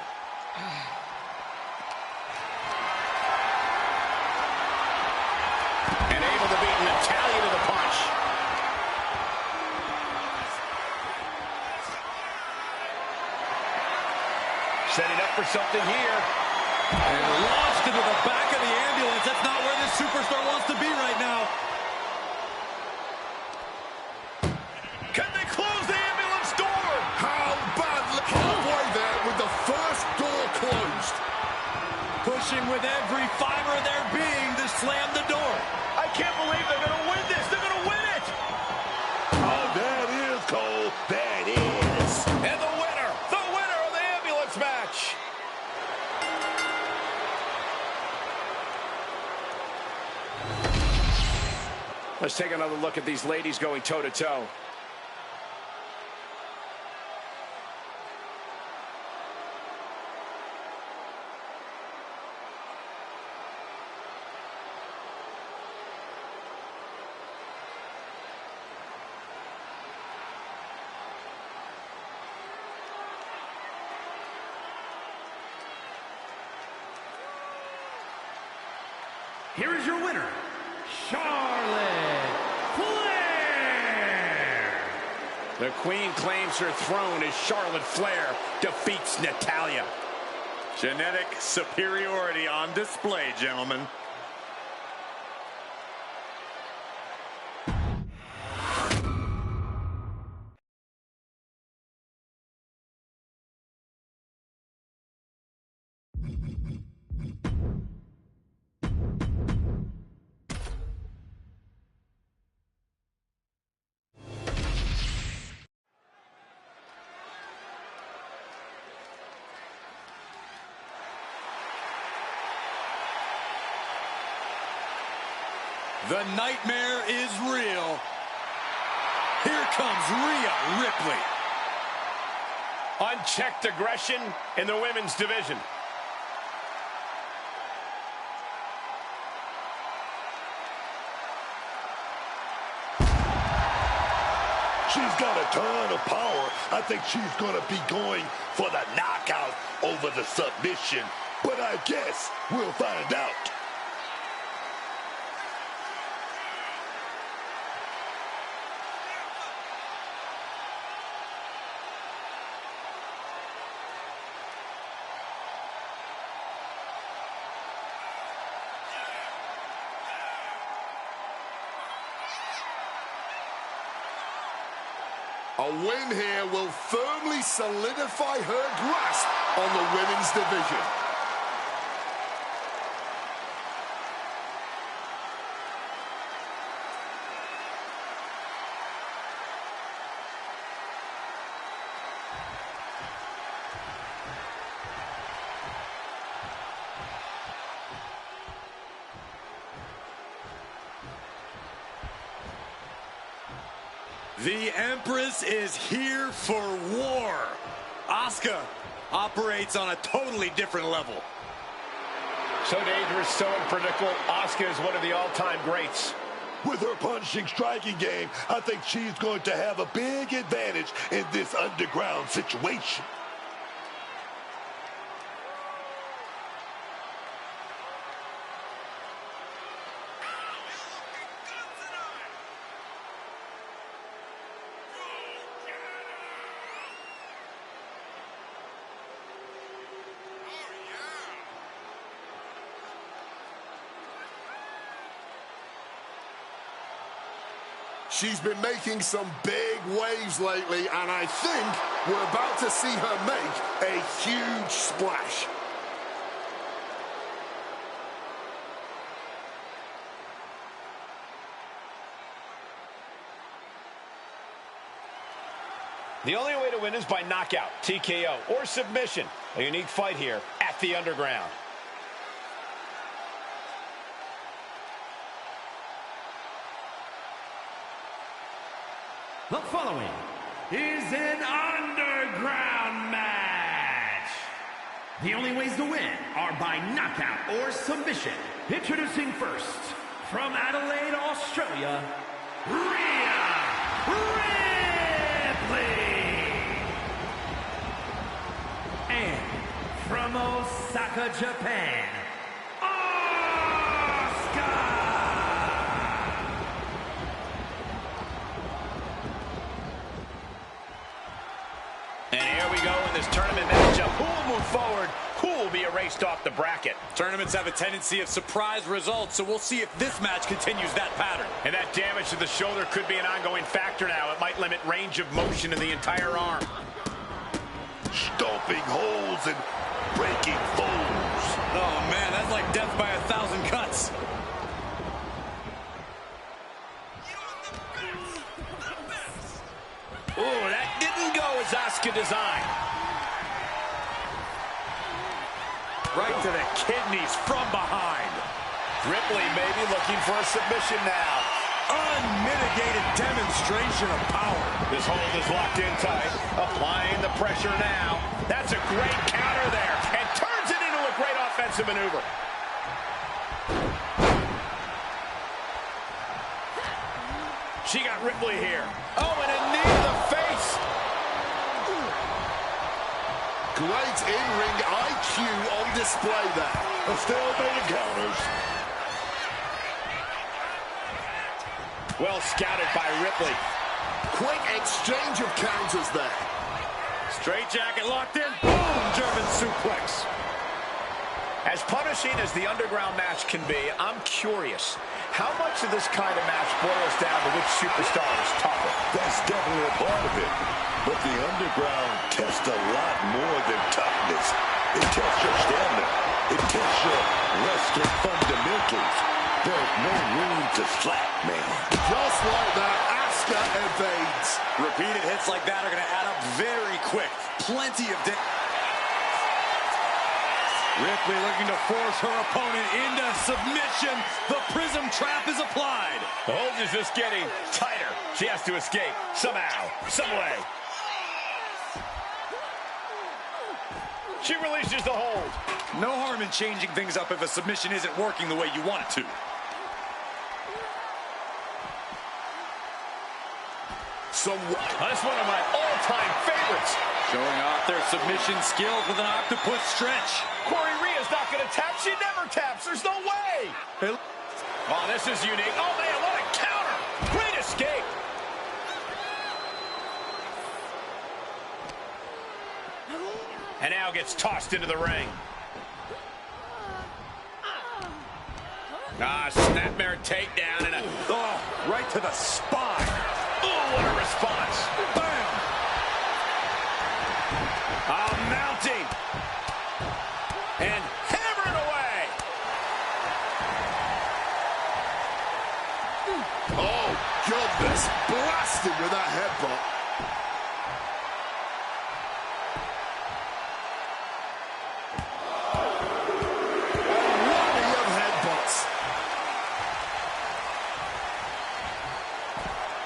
And able to beat Natalia to the punch. Setting up for something here. And launched into the back of the ambulance. That's not where this superstar wants to be right now. Can they close the ambulance door? How badly? Halfway there with the first door closed. Pushing with every fiber of their being to slam the door. I can't believe they're going to win this. They're going to win it. Oh, that is Cole. That is. And the winner of the ambulance match. Let's take another look at these ladies going toe-to-toe. Here is your winner, Charlotte Flair. The Queen claims her throne as Charlotte Flair defeats Natalia. Genetic superiority on display, gentlemen. The nightmare is real. Here comes Rhea Ripley. Unchecked aggression in the women's division. She's got a ton of power. I think she's going to be going for the knockout over the submission. But I guess we'll find out. A win here will firmly solidify her grasp on the women's division. The Empress is here for war. Asuka operates on a totally different level. So dangerous, so unpredictable. Asuka is one of the all-time greats. With her punching, striking game, I think she's going to have a big advantage in this underground situation. She's been making some big waves lately, and I think we're about to see her make a huge splash. The only way to win is by knockout, TKO, or submission. A unique fight here at the Underground. The following is an underground match. The only ways to win are by knockout or submission. Introducing first, from Adelaide, Australia, Rhea Ripley. And from Osaka, Japan, this tournament matchup. Who will move forward? Who will be erased off the bracket? Tournaments have a tendency of surprise results, so we'll see if this match continues that pattern. And that damage to the shoulder could be an ongoing factor now. It might limit range of motion in the entire arm. Stomping holes and breaking foes. Oh, man, that's like death by 1,000 cuts. Oh, that didn't go as Asuka designed. Right to the kidneys from behind. Ripley maybe looking for a submission now. Unmitigated demonstration of power. This hold is locked in tight. Applying the pressure now. That's a great counter there. And turns it into a great offensive maneuver. She got Ripley here. Oh, and a knee to the face. Great in-ring IQ on display there. A stalemate of counters. Well scouted by Ripley. Quick exchange of counters there. Straight jacket locked in. Boom! German suplex. As punishing as the underground match can be, I'm curious. How much of this kind of match boils down to which superstar is tougher? That's definitely a part of it. But the underground tests a lot more than toughness. It tests your stamina. It tests your wrestling fundamentals. There's no room to slack, man. Just like that, Asuka evades. Repeated hits like that are going to add up very quick. Plenty of Ripley looking to force her opponent into submission. The prism trap is applied. The hold is just getting tighter. She has to escape somehow, some way. She releases the hold. No harm in changing things up if a submission isn't working the way you want it to. That's one of my all-time favorites. Showing off their submission skills with an octopus stretch. Corey Rhea's not going to tap. She never taps. There's no way. Oh, this is unique. Oh, man, what a counter. Great escape. And now gets tossed into the ring. Snapmare takedown and right to the spine. Oh, what a response. Bam. Mounting. And hammered away. Oh, goodness. Blasted with that headbutt.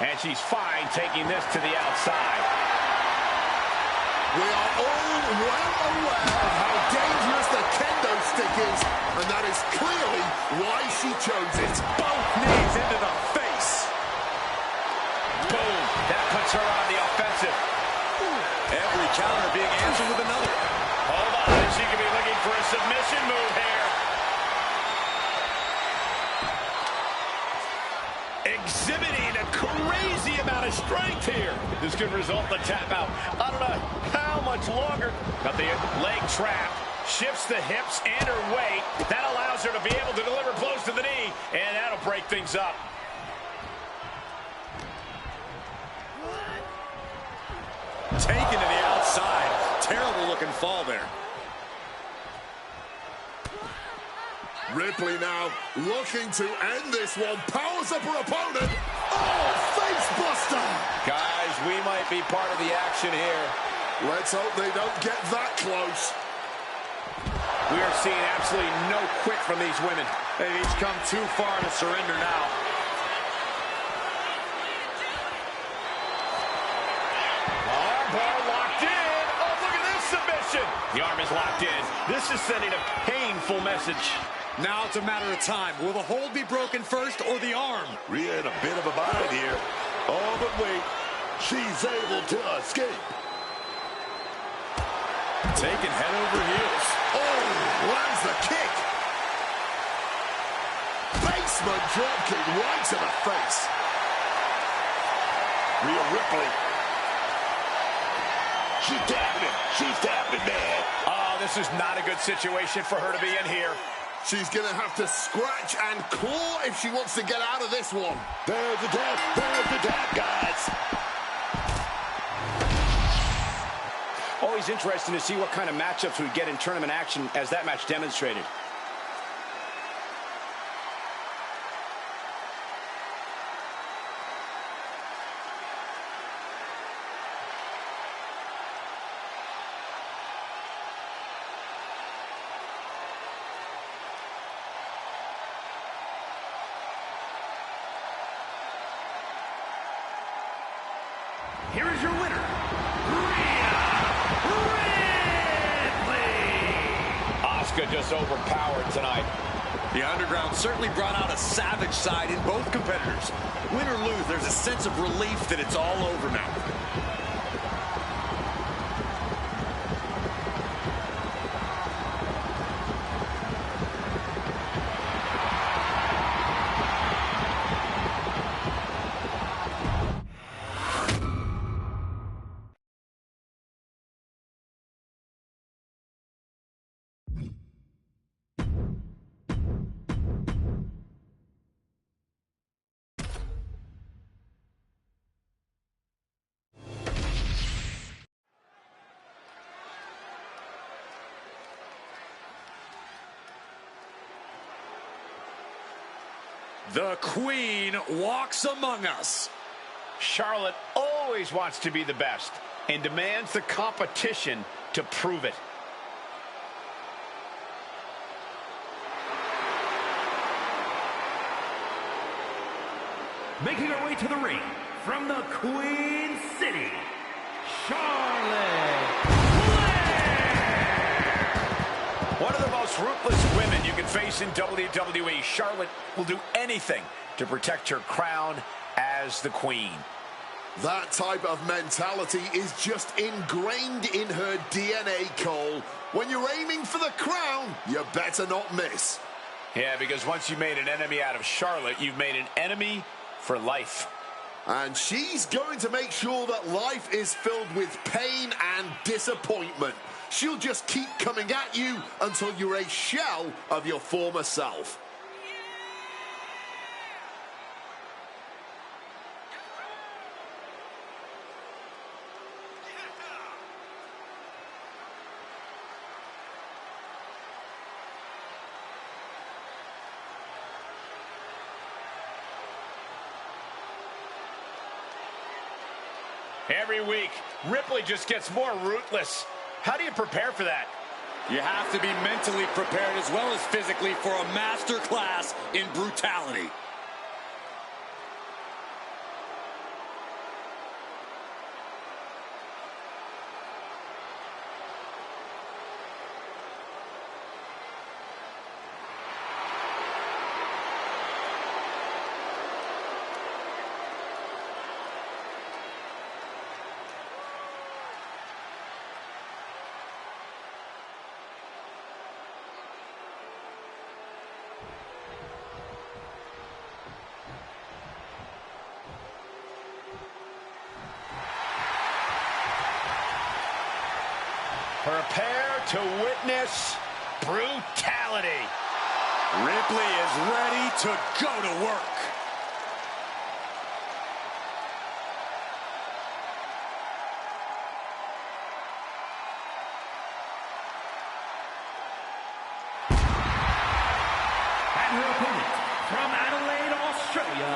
And she's fine taking this to the outside. We are all well aware of how dangerous the kendo stick is, and that is clearly why she chose it. Both knees into the face. That puts her on the offensive. Every counter being answered with another. Hold on, she could be looking for a submission move here. Exhibiting a crazy amount of strength here. This could result in a tap out. I don't know how much longer. Got the leg trapped. Shifts the hips and her weight. That allows her to be able to deliver blows to the knee, and that'll break things up. Taken to the outside. Terrible looking fall there. Ripley now looking to end this one. Powers up her opponent. Oh, face buster. Guys, we might be part of the action here. Let's hope they don't get that close. We are seeing absolutely no quit from these women. They've each come too far to surrender now. Armbar locked in. Oh, look at this submission. The arm is locked in. This is sending a painful message. Now it's a matter of time. Will the hold be broken first or the arm? Rhea in a bit of a bind here. Oh, but wait. She's able to escape. Taken head over heels. Oh, lands the kick. Basement dropkick right to the face. Rhea Ripley. She's tapping him. She's tapping, man. Oh, this is not a good situation for her to be in here. She's going to have to scratch and claw if she wants to get out of this one. There's the tap. There's the tap, guys. Always interesting to see what kind of matchups we get in tournament action, as that match demonstrated. Here is your winner, Rhea Ripley. Asuka just overpowered tonight. The Underground certainly brought out a savage side in both competitors. Win or lose, there's a sense of relief that it's all over now. The Queen walks among us. Charlotte always wants to be the best and demands the competition to prove it. Making her way to the ring from the Queen City, Charlotte Flair. One of the most ruthless women you can face in WWE, Charlotte will do anything to protect her crown as the Queen. That type of mentality is just ingrained in her DNA, Cole. When you're aiming for the crown, you better not miss. Yeah, because once you made an enemy out of Charlotte, you've made an enemy for life. And she's going to make sure that life is filled with pain and disappointment. She'll just keep coming at you until you're a shell of your former self. Every week, Ripley just gets more ruthless. How do you prepare for that? You have to be mentally prepared as well as physically for a master class in brutality. Prepare to witness brutality. Ripley is ready to go to work. And her opponent from Adelaide, Australia,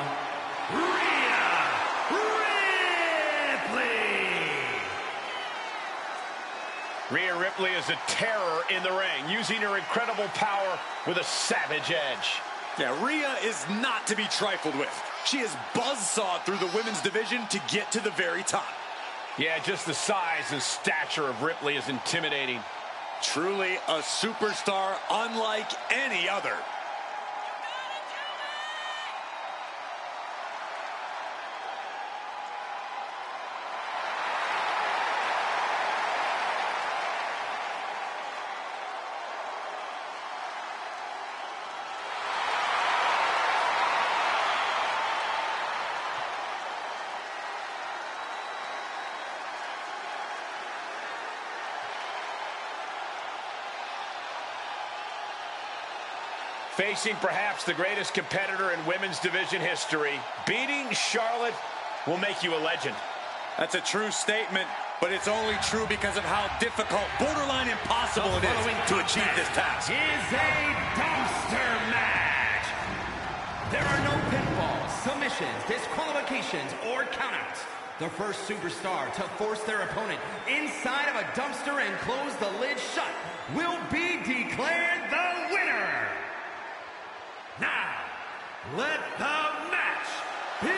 Rhea Ripley is a terror in the ring, using her incredible power with a savage edge. Yeah, Rhea is not to be trifled with. She is buzzsawed through the women's division to get to the very top. Yeah, just the size and stature of Ripley is intimidating. Truly a superstar unlike any other. Facing perhaps the greatest competitor in women's division history, beating Charlotte will make you a legend. That's a true statement, but it's only true because of how difficult, borderline impossible it is to achieve this task. Is a dumpster match. There are no pinfalls, submissions, disqualifications, or countouts. The first superstar to force their opponent inside of a dumpster and close the lid shut will be declared the winner. Now, let the match begin!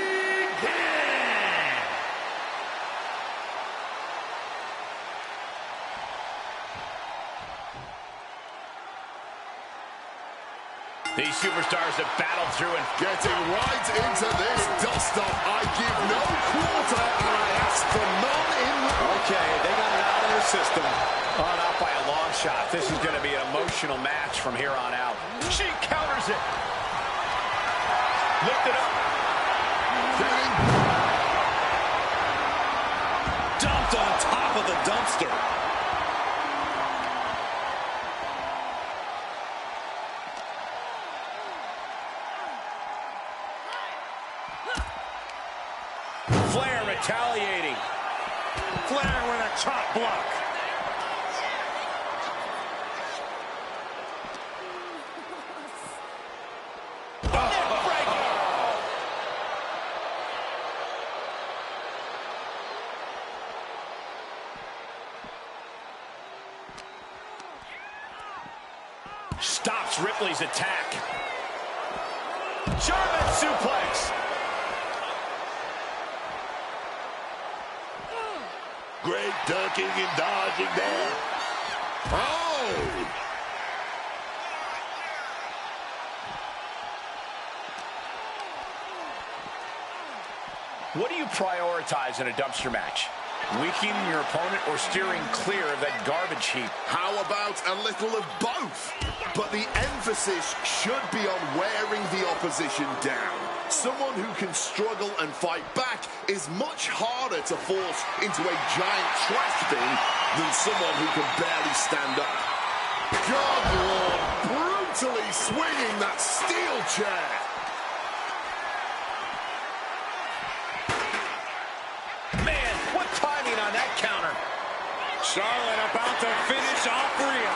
These superstars have battled through and Getting right into this dust-up. I give no quarter, and I ask for none in return. Okay, they got it out of their system. on out by a long shot. This is going to be an emotional match from here on out. She counters it. Lift it up. Dumped on top of the dumpster. Flair retaliating. Flair with a chop block. Stops Ripley's attack. German suplex. Great ducking and dodging there. Oh! What do you prioritize in a dumpster match? Weakening your opponent or steering clear of that garbage heap? How about a little of both? But the emphasis should be on wearing the opposition down. Someone who can struggle and fight back is much harder to force into a giant trash bin than someone who can barely stand up. God, Lord, brutally swinging that steel chair. Man, what timing on that counter. Charlotte about to finish off Rhea.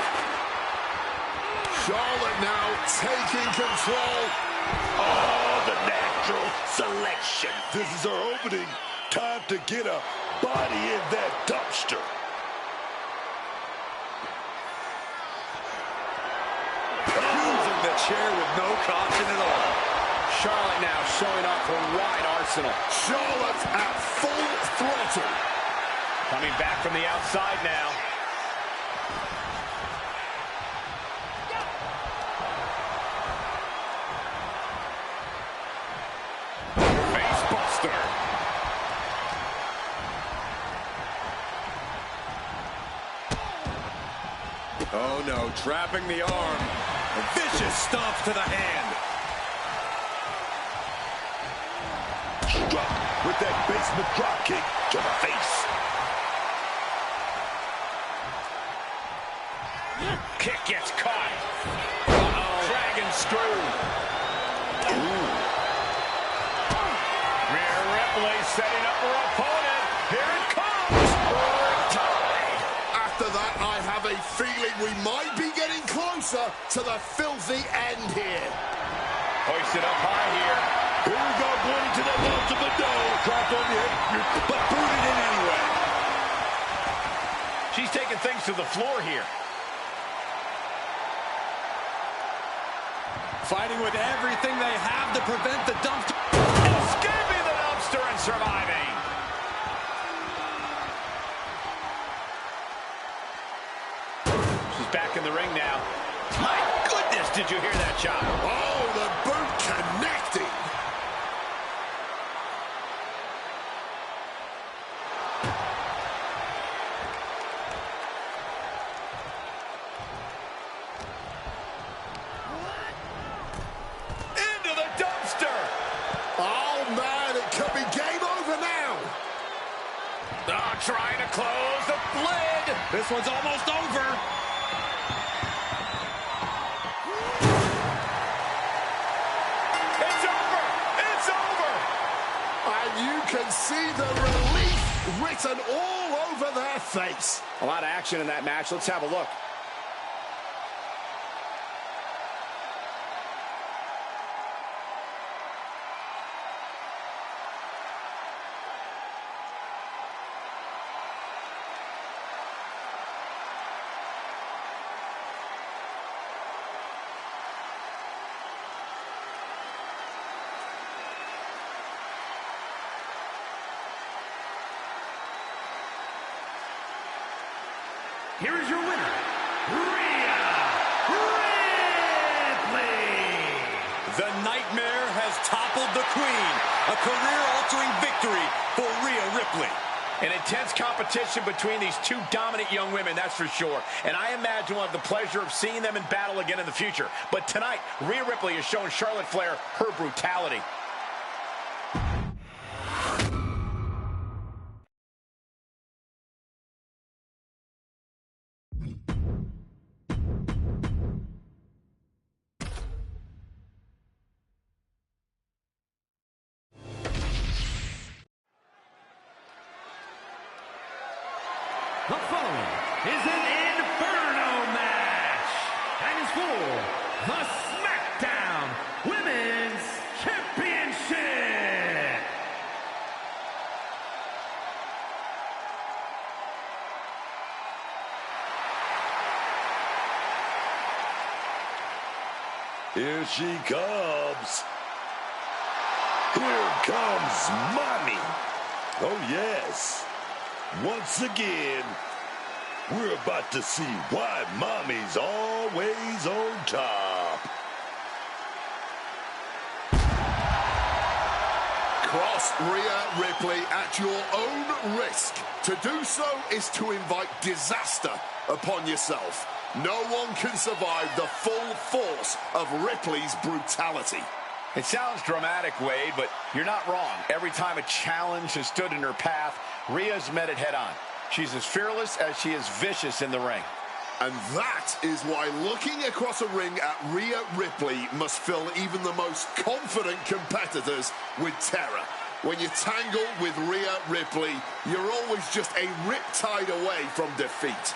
Charlotte now taking control. Oh, the natural selection. This is her opening. Time to get a body in that dumpster. Using the chair with no caution at all. Charlotte now showing off her wide arsenal. Charlotte at full throttle. Coming back from the outside now. Face buster. Oh no, trapping the arm. A vicious stomp to the hand. Struck with that basement drop kick to the face. Kick gets caught. Uh-oh. Dragon screw. Ooh. Rhea Ripley setting up her opponent. Here it comes. After that, I have a feeling we might be getting closer to the filthy end here. Hoisted up high here. Here we go, going to the ultimate dome. Dropped on the head, but booted in anyway. She's taking things to the floor here. Fighting with everything they have to prevent the dumpster. Escaping the dumpster and surviving. She's back in the ring now. My goodness, did you hear that chop? Oh, the boot connecting. Into the dumpster. Oh, man, it could be game over now. Oh, trying to close the lid. This one's almost over. It's over. It's over. And you can see the relief written all over their face. A lot of action in that match. Let's have a look. Here is your winner, Rhea Ripley. The Nightmare has toppled the Queen. A career-altering victory for Rhea Ripley. An intense competition between these two dominant young women, that's for sure. And I imagine we'll have the pleasure of seeing them in battle again in the future. But tonight, Rhea Ripley has shown Charlotte Flair her brutality. The following is an Inferno match and is for the SmackDown Women's Championship. Here she comes. Here comes Mommy. Oh, yes. Once again, we're about to see why Mommy's always on top. Cross Rhea Ripley at your own risk. To do so is to invite disaster upon yourself. No one can survive the full force of Ripley's brutality. It sounds dramatic, Wade, but you're not wrong. Every time a challenge has stood in her path, Rhea's met it head-on. She's as fearless as she is vicious in the ring. And that is why looking across a ring at Rhea Ripley must fill even the most confident competitors with terror. When you tangle with Rhea Ripley, you're always just a riptide away from defeat.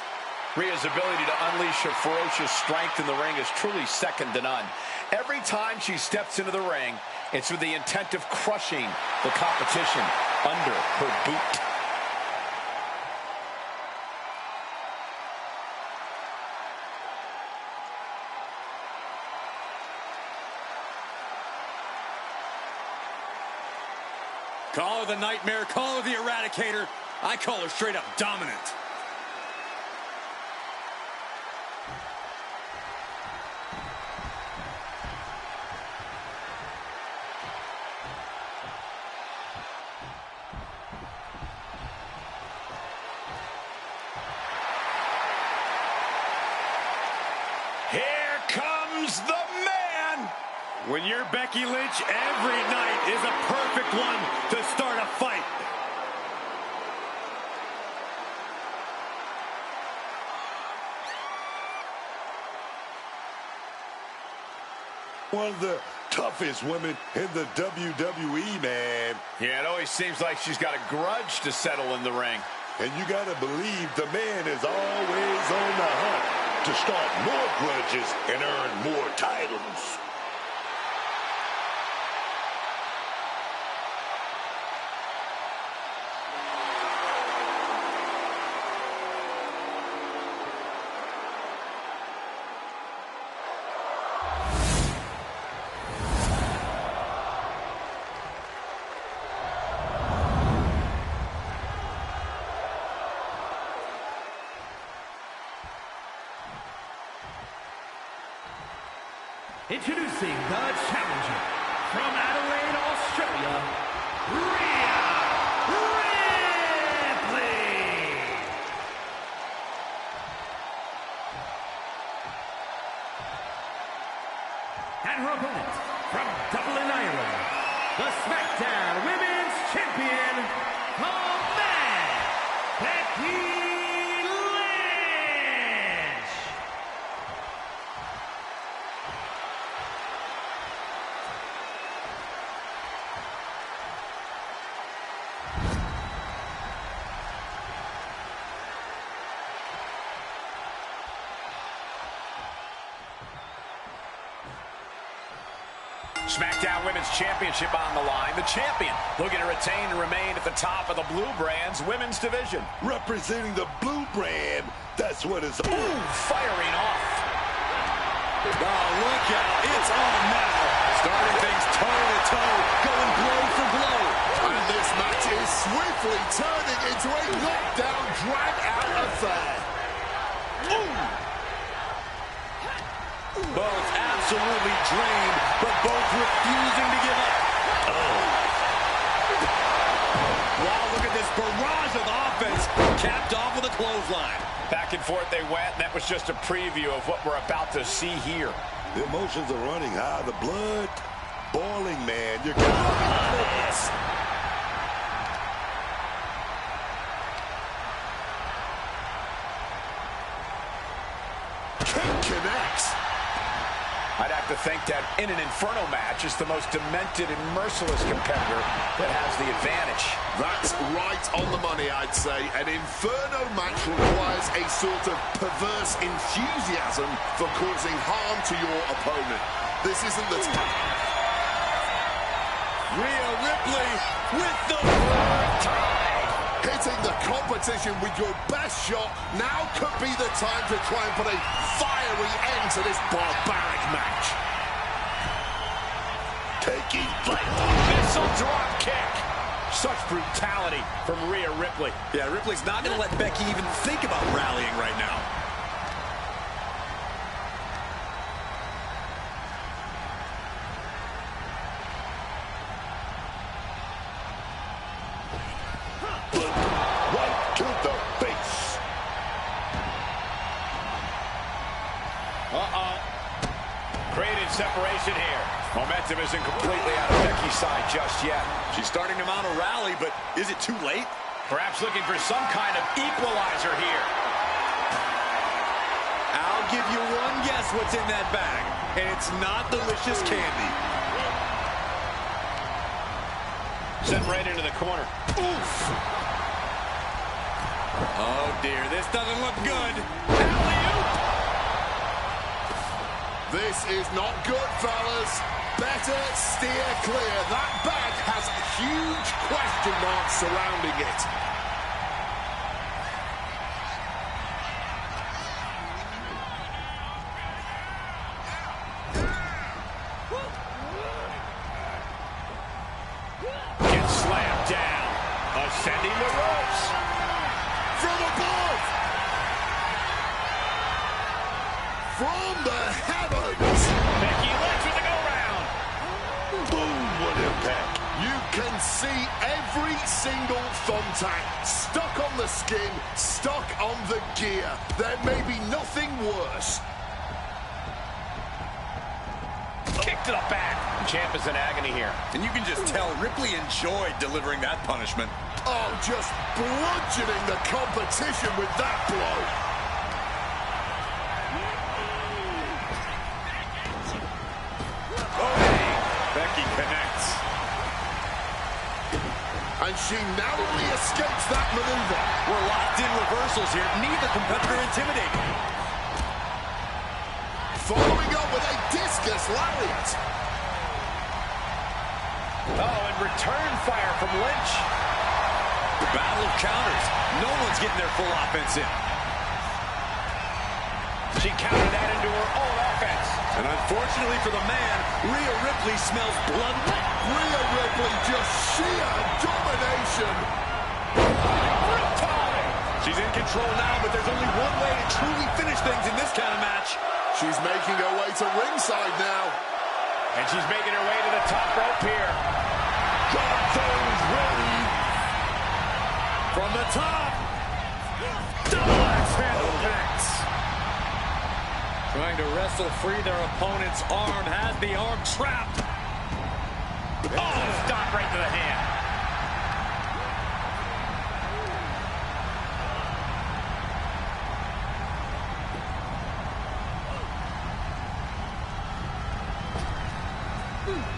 Rhea's ability to unleash her ferocious strength in the ring is truly second to none. Every time she steps into the ring, it's with the intent of crushing the competition under her boot. Call her the Nightmare, call her the Eradicator. I call her straight up dominant. Here comes the man! When you're Becky Lynch, every night is a perfect one to start a fight. one of the toughest women in the WWE, man. Yeah, it always seems like she's got a grudge to settle in the ring. And you got to believe the man is always on the hunt to start more grudges and earn more titles. Introducing the challenger from Adelaide, Australia, Rhea Ripley. And her opponent from Dublin, Ireland, the SmackDown Women's Champion, Becky Lynch. SmackDown Women's Championship on the line. The champion looking to retain and remain at the top of the Blue Brand's women's division. Representing the Blue Brand, that's what it's about. Ooh, firing off. Oh, look out. It's on now. Starting things toe-to-toe, going blow for blow. And this match is swiftly turning into a knockdown, drag-out affair. Ooh. Both absolutely drained, but both refusing to give up. Wow, look at this barrage of offense, capped off with a clothesline. Back and forth they went, and that was just a preview of what we're about to see here. The emotions are running high, the blood boiling, man. You're gonna this. Connects. I'd have to think that in an Inferno match, it's the most demented and merciless competitor that has the advantage. That's right on the money, I'd say. An Inferno match requires a sort of perverse enthusiasm for causing harm to your opponent. This isn't the time. Rhea Ripley with the third tie. Hitting the competition with your best shot now could be the time to try and put a fiery end to this barbaric match. Taking flight. Missile drop kick. Such brutality from Rhea Ripley. Yeah, Ripley's not going to let Becky even think about rallying right now. Right to the face. Created separation here. Momentum isn't completely out of Becky's side just yet. She's starting to mount a rally, but is it too late? Perhaps looking for some kind of equalizer here. I'll give you one guess what's in that bag, and it's not delicious candy. Sent right into the corner. Oof! Oh dear, this doesn't look good. Alley-oop! This is not good, fellas. Better steer clear. That bag has huge question marks surrounding it. Gets slammed down. Ascending the ropes. From above! From the heavens! Becky Lynch with the go-round. Boom, what impact. You can see every single thumbtack stuck on the skin, stuck on the gear. There may be nothing worse. Kick to the back. Champ is in agony here. And you can just tell Ripley enjoyed delivering that punishment. Oh, just bludgeoning the competition with that blow. and she narrowly escapes that maneuver. We're locked in reversals here. Neither competitor intimidating. Following up with a discus lariat. Oh, and return fire from Lynch. Battle of counters. No one's getting their full offense in. She countered that into her own offense. And unfortunately for the man, Rhea Ripley smells blood. Rhea Ripley just sheer domination. She's in control now, but there's only one way to truly finish things in this kind of match. She's making her way to ringside now. And she's making her way to the top rope here. Gunther's ready. From the top. Double axe handle connects. Trying to wrestle free their opponent's arm. Has the arm trapped. Oh, stop right to the hand.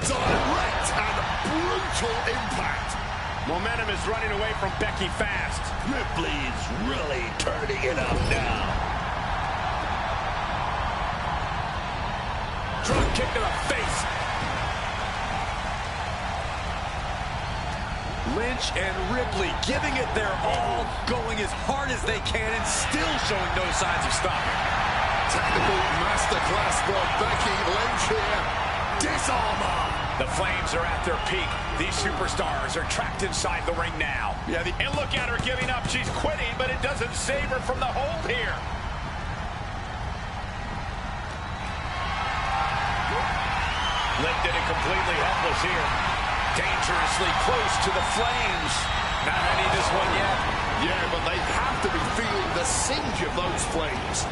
Direct and brutal impact. Momentum is running away from Becky fast. Ripley's really turning it up now. Drop kick to the face. Lynch and Ripley giving it their all, going as hard as they can and still showing no signs of stopping. Technical masterclass for Becky Lynch here. Disarmer. The flames are at their peak. These superstars are trapped inside the ring now. Yeah, And look at her giving up. She's quitting, but it doesn't save her from the hold here. Lifted and completely helpless here. Dangerously close to the flames. Not ready this one yet. Yeah, but they have to be feeling the singe of those flames.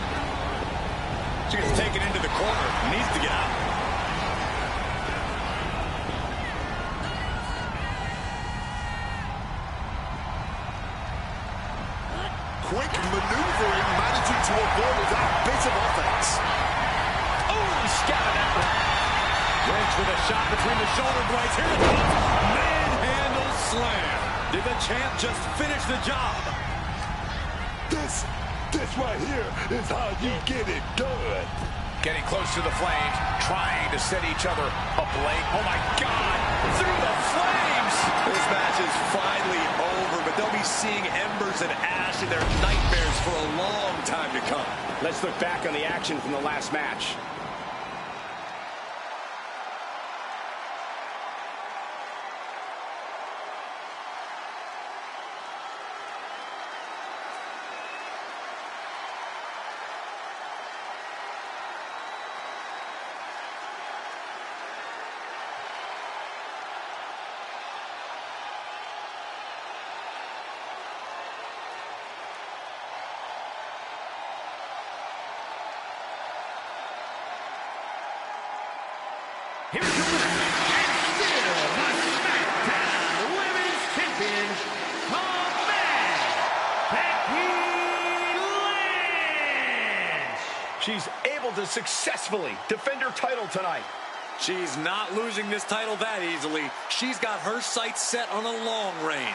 She gets taken into the corner. Needs to get out. Quick maneuvering, managing to avoid that bit of offense. Oh, scattered that one. Lynch with a shot between the shoulder blades. Here it comes. Manhandle slam. Did the champ just finish the job? This right here is how you get it done. Getting close to the flames, trying to set each other ablaze. Oh, my God. Through the flames. This match is finally over, but they'll be seeing embers and ash in their nightmares for a long time to come. Let's look back on the action from the last match. Here's your winner, and still the SmackDown Women's Champion, Becky Lynch. She's able to successfully defend her title tonight. She's not losing this title that easily. She's got her sights set on a long reign.